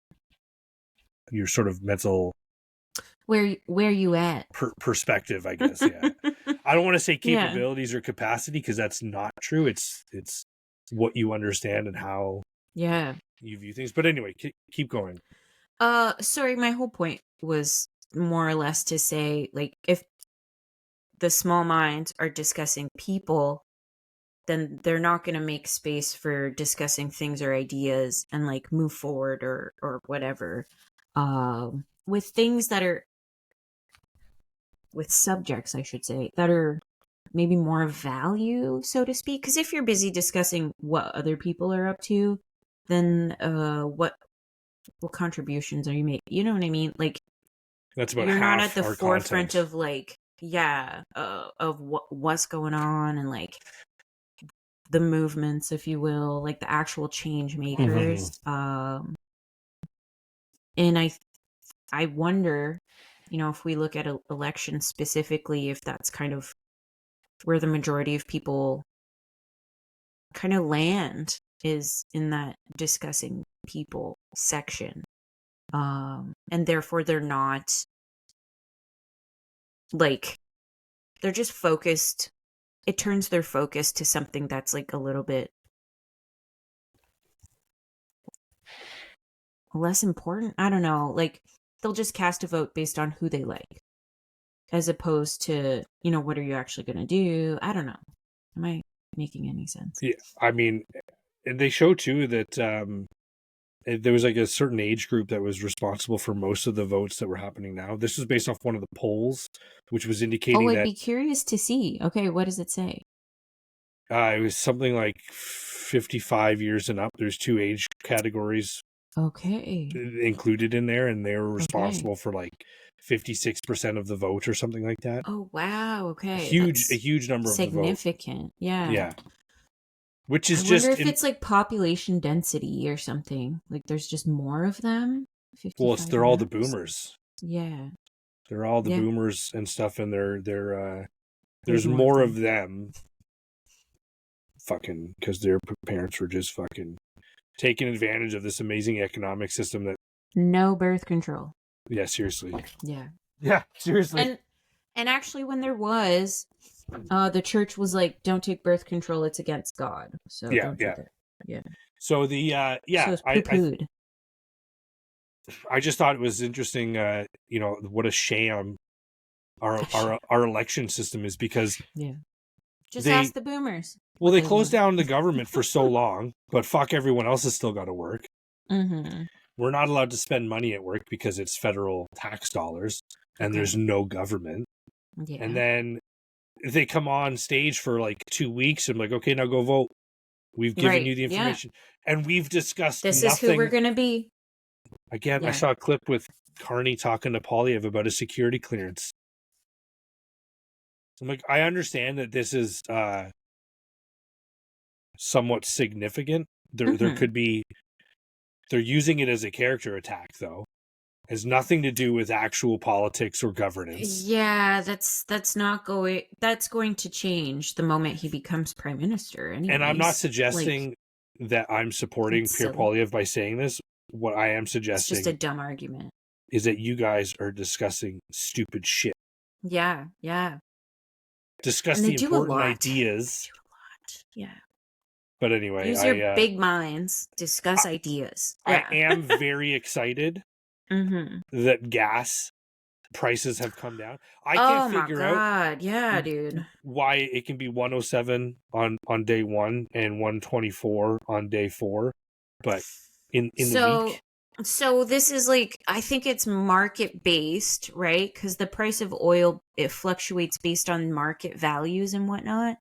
your sort of mental Where you at? perspective, I guess. Yeah. I don't want to say Yeah. capabilities or capacity because that's not true. It's what you understand and how Yeah. you view things. But anyway, keep going. Sorry, my whole point was more or less to say, like, if the small minds are discussing people, then they're not going to make space for discussing things or ideas and like move forward or whatever. With things that are with subjects, I should say, that are maybe more of value, so to speak. Because if you're busy discussing what other people are up to, then what contributions are you making? You know what I mean? Like, That's about you're not at half the our forefront content. of like, yeah, of what's going on and like the movements, if you will, like the actual change Mm-hmm. makers. And I wonder, if we look at elections specifically, if that's kind of where the majority of people kind of land, is in that discussing people section. And therefore they're not like, they're just focused. It turns their focus to something that's like a little bit less important. I don't know. Like, they'll just cast a vote based on who they like, as opposed to, what are you actually going to do? I don't know. Am I making any sense? Yeah, I mean, they show too that there was like a certain age group that was responsible for most of the votes that were happening now. This was based off one of the polls, which was Oh, indicating I'd that be curious to see. Okay, what does it say? it was something like 55 years and up. There's two age categories Okay. included in there, and they were Okay. responsible for like 56% of the vote or something like that. Oh, wow. A Okay. huge, a That's huge number of the vote. significant. Yeah. Yeah, which I is wonder just if in. it's like population density or something. Like, there's just more of them, Well, 55 they're all and the up. boomers. Yeah. They're all the Yeah. boomers and stuff, and There's there's more of more of them. them fucking because their parents were just fucking taking advantage of this amazing economic system that. No birth control. Yeah, seriously. Yeah. Yeah, seriously. And actually, when there was, the church was like, don't take birth control, it's against God, so Yeah, don't yeah. take it. Yeah. So the So yeah, it's poo-pooed. I just thought it was interesting. What a sham our election system is because Yeah. Just they ask the boomers well what they they closed want. down the government for so long, but fuck everyone else has still got to work. Mm-hmm. We're not allowed to spend money at work because it's federal tax dollars and Okay. there's no government. And Yeah. then they come on stage for like 2 weeks and like, okay, now go vote. We've given Right. you the Yeah. information and we've discussed This is who we're nothing. gonna be. Again, I Yeah. saw a clip with Carney talking to Polyev about a security clearance. I'm like, I understand that this is somewhat significant. There Mm-hmm. could be they're using it as a character attack though. It has nothing to do with actual politics or governance. Yeah, that's going to change the moment he becomes prime minister And I'm not anyways. Like, suggesting that I'm supporting that's Pierre silly. Polyev by saying this. What I am It's just a suggesting dumb argument. is that you guys are discussing stupid shit. Yeah, yeah. Discuss And they the do a important lot. ideas. Yeah. But anyway, Use your big minds, discuss ideas. I Yeah. am very excited Mm-hmm. that gas prices have come down. I can't Oh my figure out God. Yeah, dude. why it can be 107 on day 1 and 124 on day 4, but in the So week. so this is like, I think it's market based, right? Because the price of oil, it fluctuates based on market values and whatnot,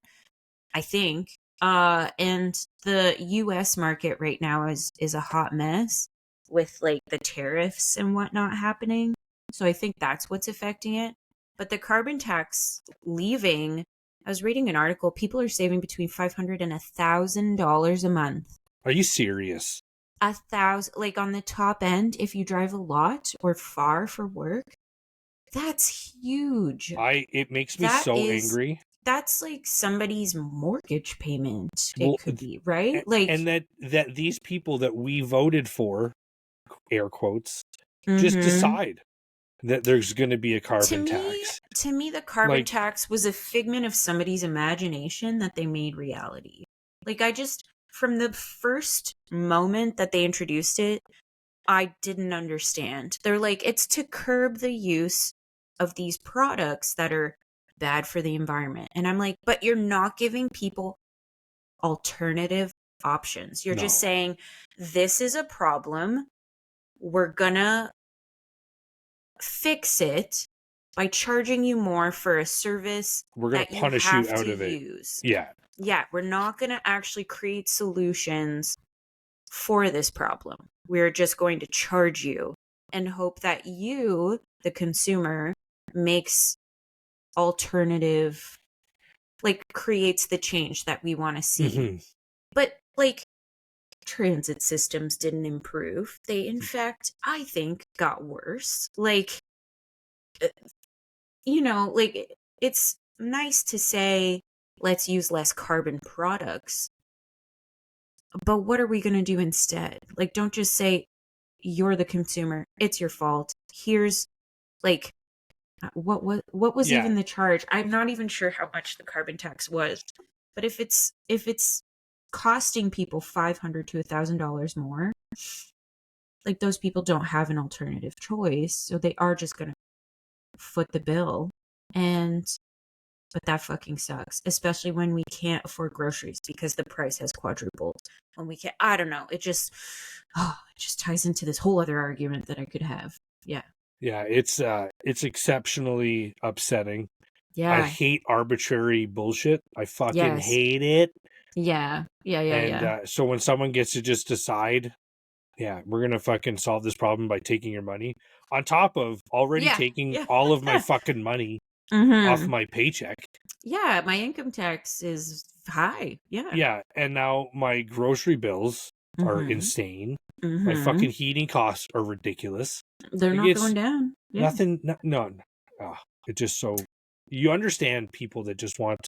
I think. And the US market right now is a hot mess with like the tariffs and whatnot happening. So I think that's what's affecting it. But the carbon tax leaving, I was reading an article, people are saving between $500 and $1,000 a month Are you serious? 1,000, like on the top end, if you drive a lot or far for work, that's huge. It makes me That so is, angry. that's like somebody's mortgage payment. It Well, could be, right? Like, and that these people that we voted for, air quotes, just mm-hmm. decide that there's going to be a to carbon me tax. to me the carbon Like, tax was a figment of somebody's imagination that they made reality. Like, I just, from the first moment that they introduced it, I didn't understand. They're like, it's to curb the use of these products that are bad for the environment. And I'm like, but you're not giving people alternative options. You're just no, saying, this is a problem. We're gonna fix it by charging you more for a service we're going that to you punish you have out to of it. use. Yeah. Yeah, we're not going to actually create solutions for this problem. We're just going to charge you and hope that you, the consumer, makes alternative, like creates the change that we want to see. Mm-hmm. But like, transit systems didn't improve. They, in fact, I think, got worse. Like, like it's nice to say, let's use less carbon products, but what are we going to do instead? Like, don't just say, you're the consumer, it's your fault. Here's like, what was Yeah. even the charge? I'm not even sure how much the carbon tax was, but if it's costing people $500 to $1,000 more, like those people don't have an alternative choice, so they are just going to foot the bill. And but that fucking sucks, especially when we can't afford groceries because the price has quadrupled. When we can't, I don't know. It just ties into this whole other argument that I could have. Yeah. Yeah, it's exceptionally upsetting. I Yeah. hate arbitrary bullshit. I fucking Yes. hate it. Yeah. Yeah. Yeah. And Yeah. so when someone gets to just decide, yeah, we're gonna fucking solve this problem by taking your money, on top of already Yeah. taking Yeah. all of my fucking money off Mm-hmm. my paycheck. Yeah. My income tax is high. Yeah. Yeah, and now my grocery bills are Mm-hmm. insane. My Mm-hmm. fucking heating costs are ridiculous. They're Like not it's going down. Yeah. nothing. No. It just so you understand people that just want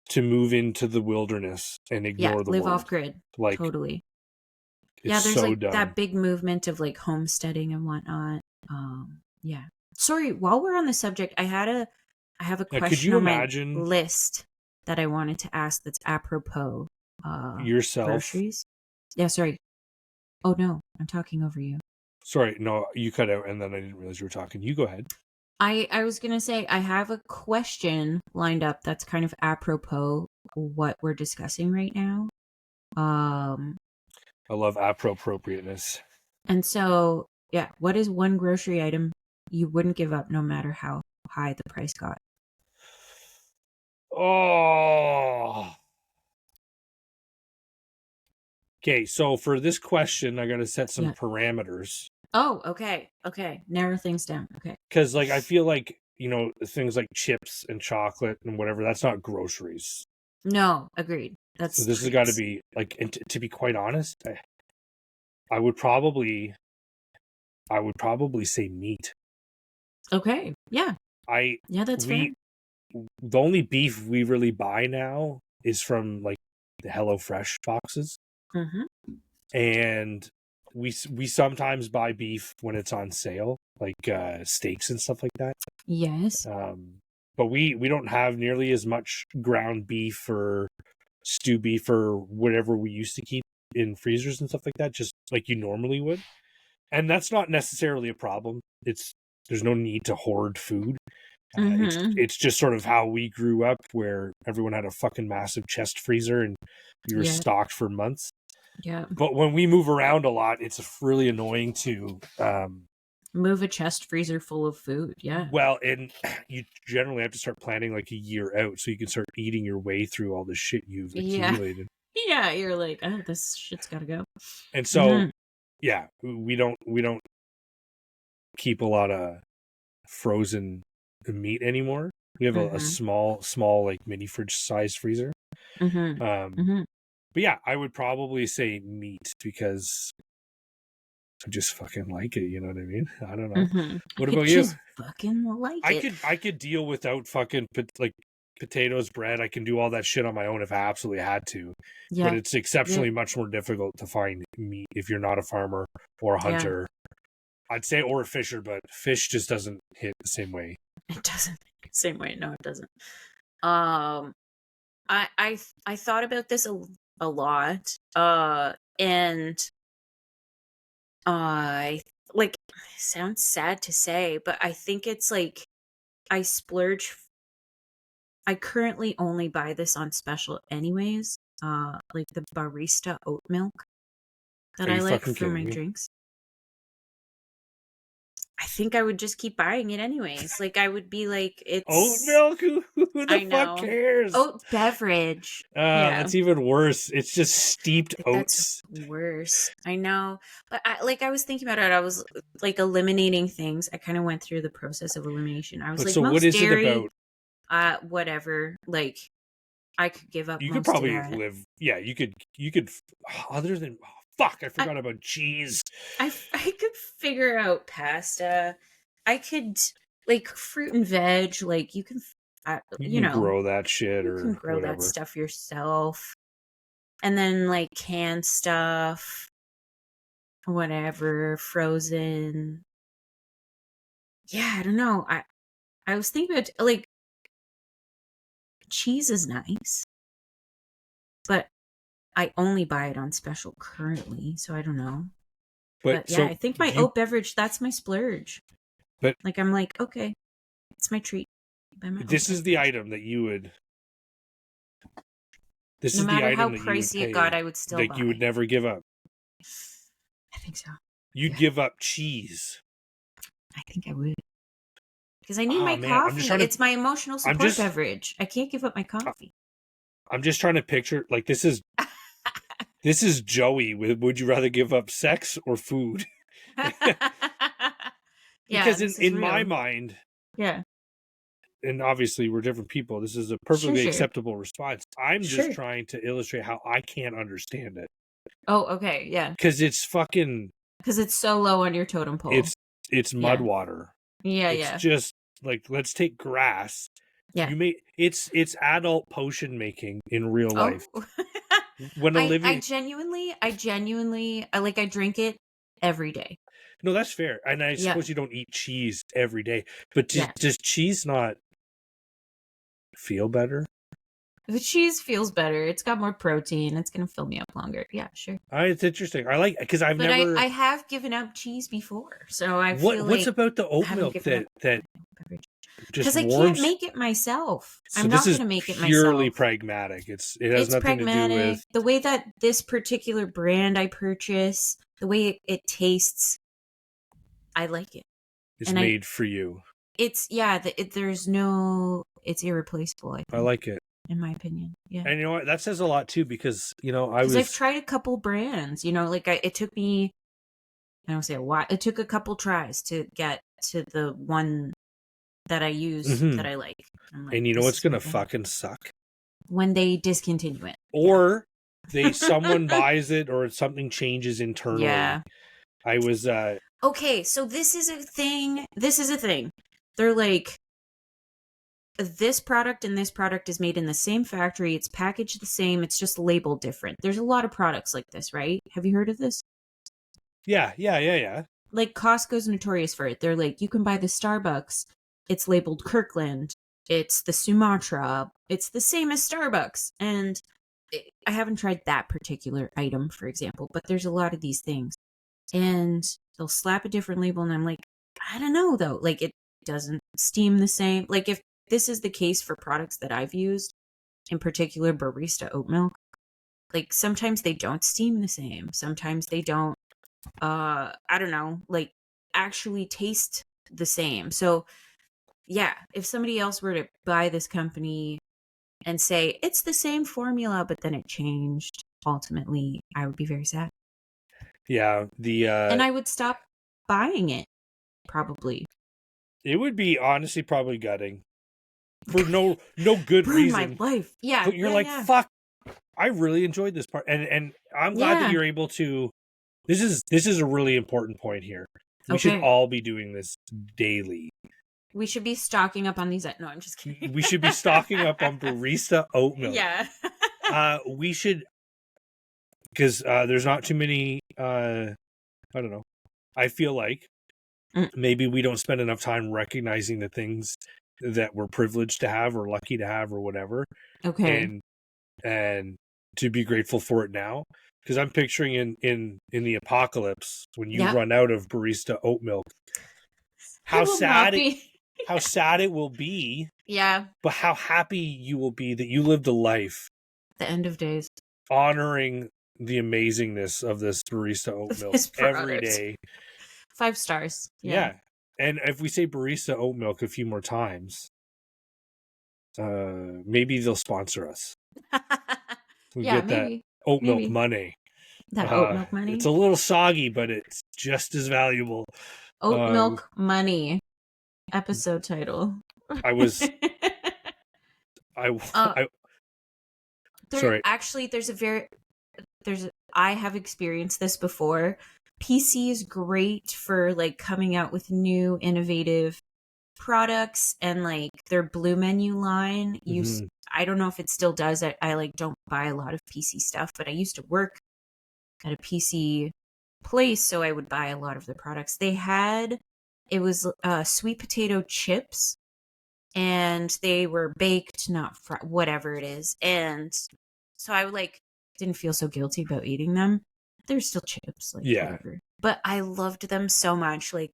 to move into the wilderness and Yeah. ignore the Live off world. grid. Like Totally. it's Yeah, there's so like dumb. that big movement of like homesteading and whatnot. Yeah. Sorry, while we're on the subject, I have a Now, could question you on my imagine list that I wanted to ask that's apropos yourself? groceries. Yeah, sorry. Oh no, I'm talking over you. Sorry, no, you cut out, and then I didn't realize you were talking. You go ahead. I was gonna say I have a question lined up that's kind of apropos what we're discussing right now. Um I love appropriateness. And so, yeah, what is one grocery item you wouldn't give up no matter how high the price got? Oh. Okay, so for this question, I got to set some Yeah. parameters Oh, okay. Okay. Narrow things down. Okay. because, like, I feel like things like chips and chocolate and whatever. That's not groceries. No, agreed. So That's this has got to treats. be like, and to be quite honest, I would probably, I would probably say meat. Okay. Yeah. I Yeah, that's fair. we The only beef we really buy now is from like the HelloFresh boxes, Mm-hmm. and we sometimes buy beef when it's on sale, like steaks and stuff like that. Yes. But we don't have nearly as much ground beef or stew beef or whatever we used to keep in freezers and stuff like that, just like you normally would. And that's not necessarily a problem. There's no need to hoard food. Mm-hmm. It's just sort of how we grew up, where everyone had a fucking massive chest freezer and we were Yeah. stocked for months. Yeah. But when we move around a lot, it's really annoying to Move a chest freezer full of food. Yeah. well, and you generally have to start planning like a year out so you can start eating your way through all the shit you've Yeah. accumulated. Yeah. You're like, oh, this shit's gotta go. And so Mm-hmm. yeah, we don't keep a lot of frozen meat anymore. We have a Mm-hmm. small like mini fridge sized freezer. Mm-hmm. Um Mm-hmm. But yeah, I would probably say meat because I just fucking like it. You know what I mean? I don't know. Mm-hmm. What I about you? just fucking like it. I could deal without fucking like potatoes, bread. I can do all that shit on my own if I absolutely had to. But Yeah. it's Yeah. exceptionally much more difficult to find meat if you're not a farmer or a Yeah. hunter. I'd say or a fisher, but fish just doesn't hit the same way. It doesn't. Same way. No, it doesn't. Um, I thought about this a lot. And I like sounds sad to say, but I think it's like I splurge. I currently only buy this on special anyways. Like the barista oat milk that Are I you like fucking for kidding my me? drinks. I think I would just keep buying it anyways. Like I would be like, Oat it's milk? Who the I fuck know cares? oat beverage. Yeah, That's even worse. It's just steeped like that's oats. worse. I know, but I was thinking about it. I was like eliminating things. I kind of went through the process of elimination. I was But like so what most is it dairy, about? whatever. Like I could give up You could most of probably that. live. Yeah, you could. Other than fuck, I I forgot about cheese. I could figure out pasta. I could like fruit and veg. Like you can, You you can know, grow that shit you can or grow that whatever. stuff yourself. And then like canned stuff, whatever, frozen. Yeah, I don't know. I was thinking about like cheese is nice, but I only buy it on special currently, so I don't know. But But yeah, so I think my you. oat beverage, that's my splurge. But Like I'm like, okay, it's my treat. Buy my oat this is the beverage. item that you would. This No is the matter how item that you would pricey it got, pay. I would still Like you would buy. never give up. I think so. You'd Yeah, give up cheese. I think I would. Because I need Oh my man, I'm just coffee. trying to. It's my emotional I'm support just. beverage. I can't give up my coffee. I'm just trying to picture. Like this is. This is Joey with Would you rather give up sex or food? Yeah, Because this is in my real. mind, Yeah. and obviously we're different people, this is a Sure, perfectly sure. acceptable response. I'm just Sure. trying to illustrate how I can't understand it. Oh, okay. Yeah. Because it's fucking Because it's so low on your totem pole. it's it's mud Yeah. water. Yeah, It's yeah. just like let's take grass. Yeah. You make it's adult potion making in real Oh. life. When I Olivia genuinely I drink it every day. No, that's fair. And I Yeah. suppose you don't eat cheese every day. But Yeah. does cheese not feel better? The cheese feels better. It's got more protein. It's gonna fill me up longer. Yeah, sure. It's interesting. I like because I've But never. I have given up cheese before, so I feel What's like about the I oat haven't milk given up that beverage just because I can't warms? make it myself. So I'm this not is gonna make it purely myself. pragmatic. It has It's nothing to do pragmatic. with. The way that this particular brand I purchase, the way it tastes, I like it. It's And I, made for you. it's yeah. There's no. It's irreplaceable. I I think, like it, in my opinion, yeah. and you know what? That says a lot too because I Because I've was. tried a couple brands. Like it took me. I don't say a while. It took a couple tries to get to the one that I use Mhm. that I like. I'm like, And you know this what's is my gonna thing. fucking suck? When they discontinue it, Or someone buys it or something changes internally. yeah. I was Okay, so this is a thing. This is a thing. They're like, this product and this product is made in the same factory. It's packaged the same. It's just labeled different. There's a lot of products like this, right? Have you heard of this? yeah. Like Costco's notorious for it. They're like, you can buy the Starbucks. It's labeled Kirkland. It's the Sumatra. It's the same as Starbucks. And I haven't tried that particular item, for example, but there's a lot of these things. And they'll slap a different label, and I'm like, I don't know though. Like it doesn't steam the same. Like if this is the case for products that I've used, in particular barista oat milk, like sometimes they don't steam the same. Sometimes they don't I don't know, like actually taste the same. So yeah, if somebody else were to buy this company and say it's the same formula but then it changed ultimately, I would be very sad. Yeah, And I would stop buying it probably. it would be honestly probably gutting for no good Ruin my reason. life. Yeah, But you're yeah, like, yeah. fuck, I really enjoyed this part, and I'm glad that Yeah. you're able to. This is a really important point here. We should Okay. all be doing this daily. We should be stocking up on these. No, I'm just kidding. We should be stocking up on barista oat milk. Yeah. We should, because there's not too many. I don't know. I feel like maybe we don't spend enough time recognizing the things that we're privileged to have or lucky to have or whatever, Okay. and to be grateful for it now. Because I'm picturing in the apocalypse when you Yeah. run out of barista oat milk, I how will not sad be. how sad it will be, Yeah. but how happy you will be that you lived a life The end of days. honoring the amazingness of this barista oat milk This every product. day. 5 stars. Yeah. And if we say barista oat milk a few more times, maybe they'll sponsor us. We Yeah, get that maybe. oat milk Maybe. money. That oat milk money. It's a little soggy, but it's just as valuable. Oat milk money. Episode title. I was sorry. Actually, I have experienced this before. PC is great for like coming out with new innovative products, and like their Blue Menu line I don't know if it still does. I like don't buy a lot of PC stuff, but I used to work at a PC place, so I would buy a lot of their products. It was sweet potato chips, and they were baked, not whatever it is. And so I like didn't feel so guilty about eating them. They're still chips, like whatever. But I loved them so much. Like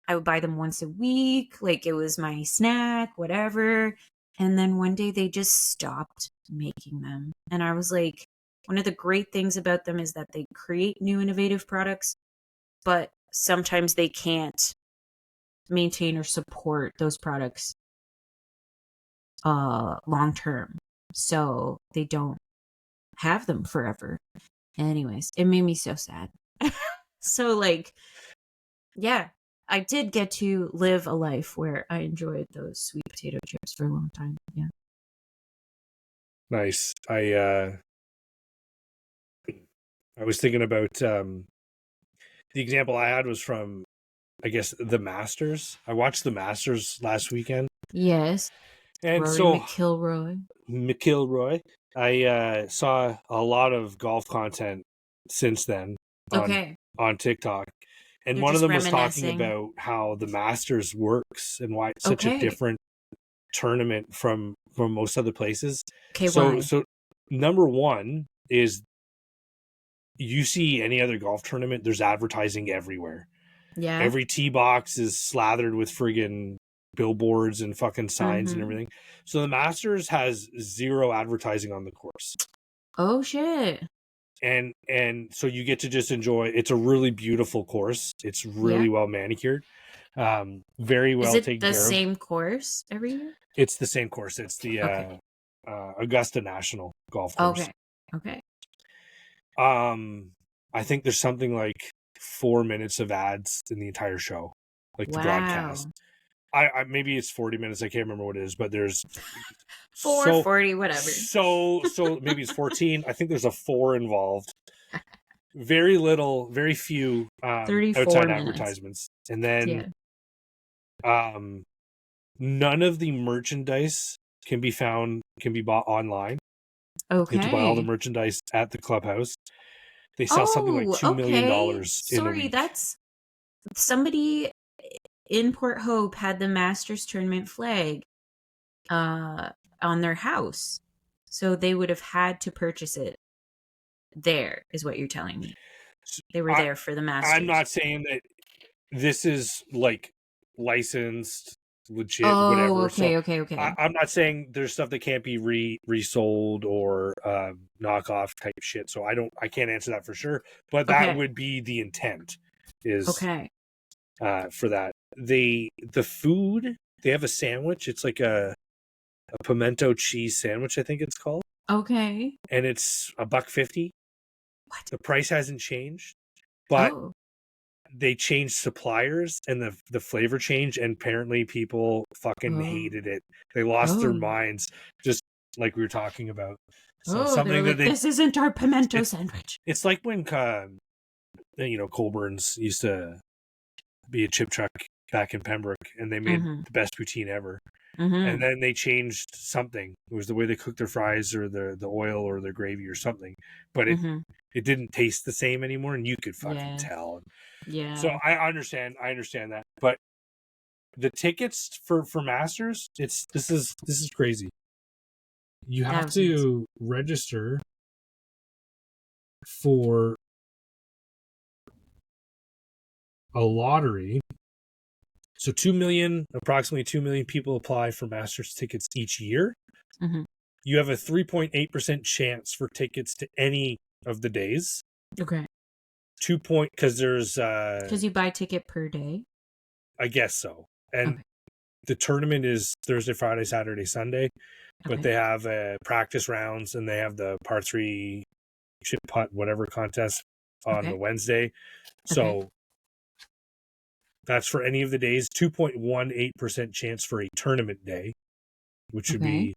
I would buy them once a week, like it was my snack, whatever. And then one day they just stopped making them. And I was like, one of the great things about them is that they create new innovative products, but sometimes they can't maintain or support those products long term. So they don't have them forever. Anyways, it made me so sad. So like, yeah, I did get to live a life where I enjoyed those sweet potato chips for a long time. Yeah. Nice. I was thinking about the example I had was from, I guess, the Masters. I watched the Masters last weekend. Yes. And Rory so McIlroy. I saw a lot of golf content since then on TikTok. And one of them was talking about how the Masters works and why it's such a different tournament from most other places. Okay, so number one is, you see any other golf tournament, there's advertising everywhere. Yeah. Every tee box is slathered with friggin' billboards and fucking signs and everything. So the Masters has zero advertising on the course. Oh shit. And so you get to just enjoy. It's a really beautiful course. It's really well manicured. Very well taken care of. Is it the same course every year? It's the same course. It's the Augusta National Golf Course. Okay. I think there's something like 4 minutes of ads in the entire show, like the broadcast. I maybe it's 40 minutes. I can't remember what it is, but there's 40, whatever. So maybe it's 14. I think there's a 4 involved. Very little, very few outside advertisements. And then none of the merchandise can be bought online. Okay. You have to buy all the merchandise at the clubhouse. They sell something like $2 million in a week. Sorry, that's somebody in Port Hope had the Masters tournament flag on their house. So they would have had to purchase it there, is what you're telling me. They were there for the Masters. I'm not saying that this is like licensed, legit, whatever. Okay. I'm not saying there's stuff that can't be resold or knockoff type shit. So I can't answer that for sure. But that would be the intent. Is for that. The food, they have a sandwich. It's like a pimento cheese sandwich, I think it's called. Okay. And it's $1.50. What? The price hasn't changed, but they changed suppliers and the flavor changed, and apparently people fucking hated it. They lost their minds, just like we were talking about. So they're something like, that this isn't our pimento sandwich. it's like when Colburn's used to be a chip truck back in Pembroke, and they made the best poutine ever. And then they changed something. It was the way they cooked their fries, or the oil, or the gravy, or something. But it didn't taste the same anymore, and you could fucking tell. Yeah. So I understand that. But the tickets for Masters, this is crazy. You have to register for a lottery. So approximately 2 million people apply for Masters tickets each year. You have a 3.8% chance for tickets to any of the days. Okay. Because there's because you buy a ticket per day. I guess so. And the tournament is Thursday, Friday, Saturday, Sunday. But they have practice rounds, and they have the par 3 chip putt whatever contest on the Wednesday. So that's for any of the days. 2.18% chance for a tournament day, which would be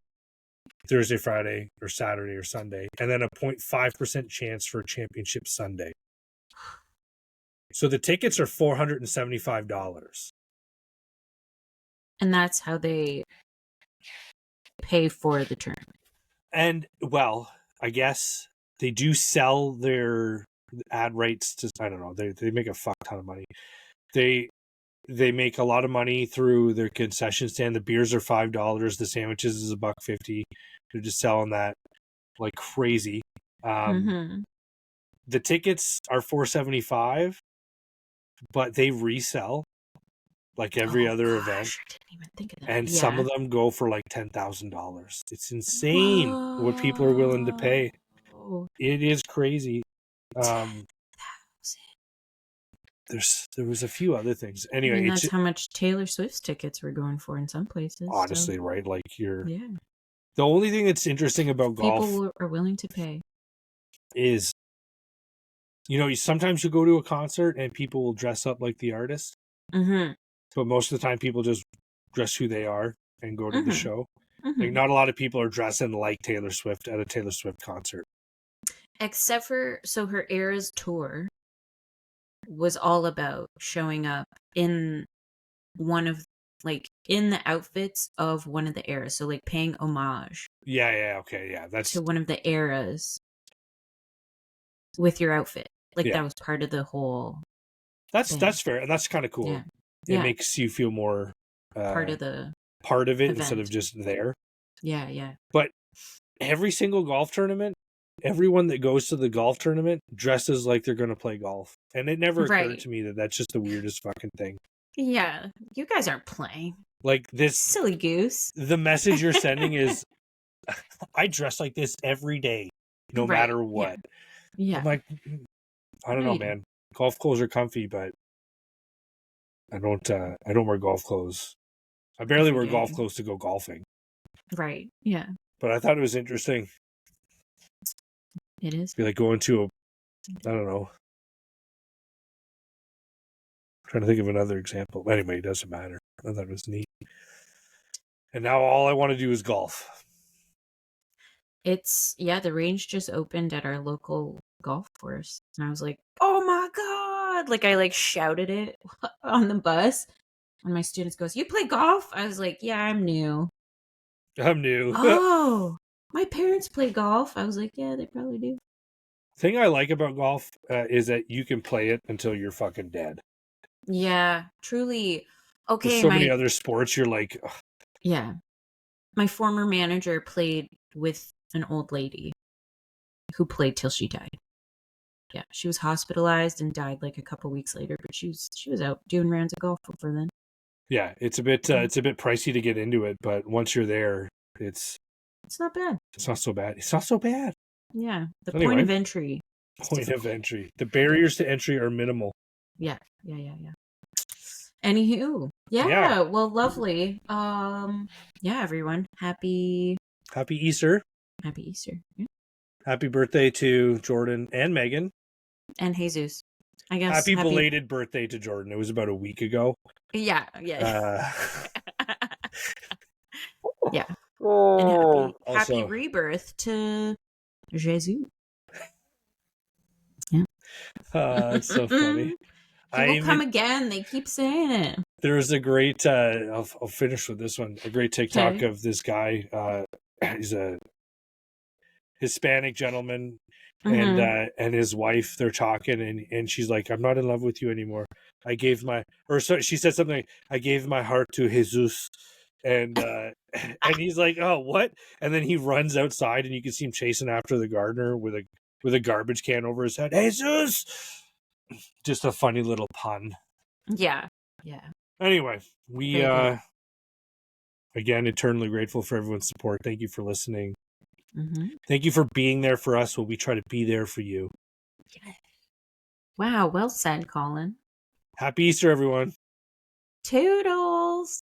Thursday, Friday, or Saturday, or Sunday. And then a 0.5% chance for Championship Sunday. So the tickets are $475. And that's how they pay for the tournament. And, well, I guess they do sell their ad rights to, I don't know, they make a fuck ton of money. They make a lot of money through their concession stand. The beers are $5. The sandwiches is $1.50. They're just selling that like crazy. The tickets are $475, but they resell like every other event. I didn't even think of that. And some of them go for like $10,000. It's insane what people are willing to pay. It is crazy. There was a few other things. Anyway, that's how much Taylor Swift's tickets were going for in some places. Honestly, so. Right? Like the only thing that's interesting about golf, people are willing to pay, is sometimes you go to a concert and people will dress up like the artist. But most of the time, people just dress who they are and go to the show. Like, not a lot of people are dressing like Taylor Swift at a Taylor Swift concert. Except for, her Eras tour was all about showing up in in the outfits of one of the eras. So, like, paying homage. That's to one of the eras with your outfit. Like, that was part of the whole thing. That's fair, and that's kind of cool. It makes you feel more part of it event. Instead of just there. Yeah. But every single golf tournament, everyone that goes to the golf tournament dresses like they're going to play golf. And it never occurred to me that that's just the weirdest fucking thing. Yeah. You guys aren't playing. Like this. Silly goose. The message you're sending is, I dress like this every day, no matter what. Yeah. I'm like, I don't know, man. Golf clothes are comfy, but I don't wear golf clothes. I barely wear golf clothes to go golfing. Right. Yeah. But I thought it was interesting. It is. Be like going to I don't know. I'm trying to think of another example. Anyway, it doesn't matter. I thought it was neat. And now all I want to do is golf. The range just opened at our local golf course. And I was like, oh my God. Like, I shouted it on the bus. And my students goes, you play golf? I was like, yeah, I'm new. Oh, my parents play golf. I was like, yeah, they probably do. Thing I like about golf is that you can play it until you're fucking dead. Yeah, truly. Okay. There's so many other sports you're like, ugh. Yeah. My former manager played with an old lady who played till she died. Yeah, she was hospitalized and died like a couple weeks later, but she was out doing rounds of golf over then. Yeah, it's a bit pricey to get into it, but once you're there, it's not bad. It's not so bad. It's not so bad. Yeah, point of entry. The barriers to entry are minimal. Yeah. Anywho, yeah. Well, lovely. Everyone, happy Easter. Happy Easter. Yeah. Happy birthday to Jordan and Megan. And Jesus. I guess. Happy belated birthday to Jordan. It was about a week ago. Yeah. Yeah. Oh, and happy rebirth to Jesus. Yeah. It's so funny. He will come again. They keep saying it. There's a great, I'll finish with this one, a great TikTok Okay. of this guy. He's a Hispanic gentleman, Mm-hmm. and his wife, they're talking, and she's like, I'm not in love with you anymore. I gave my, or so she said something like, I gave my heart to Jesus. And and he's like, oh, what? And then he runs outside, and you can see him chasing after the gardener with a garbage can over his head. Jesus! Just a funny little pun. Yeah. Yeah. Anyway, we Very good. again, eternally grateful for everyone's support. Thank you for listening. Mm-hmm. Thank you for being there for us while we try to be there for you. Yeah. Wow. Well said, Colin. Happy Easter, everyone. Toodles.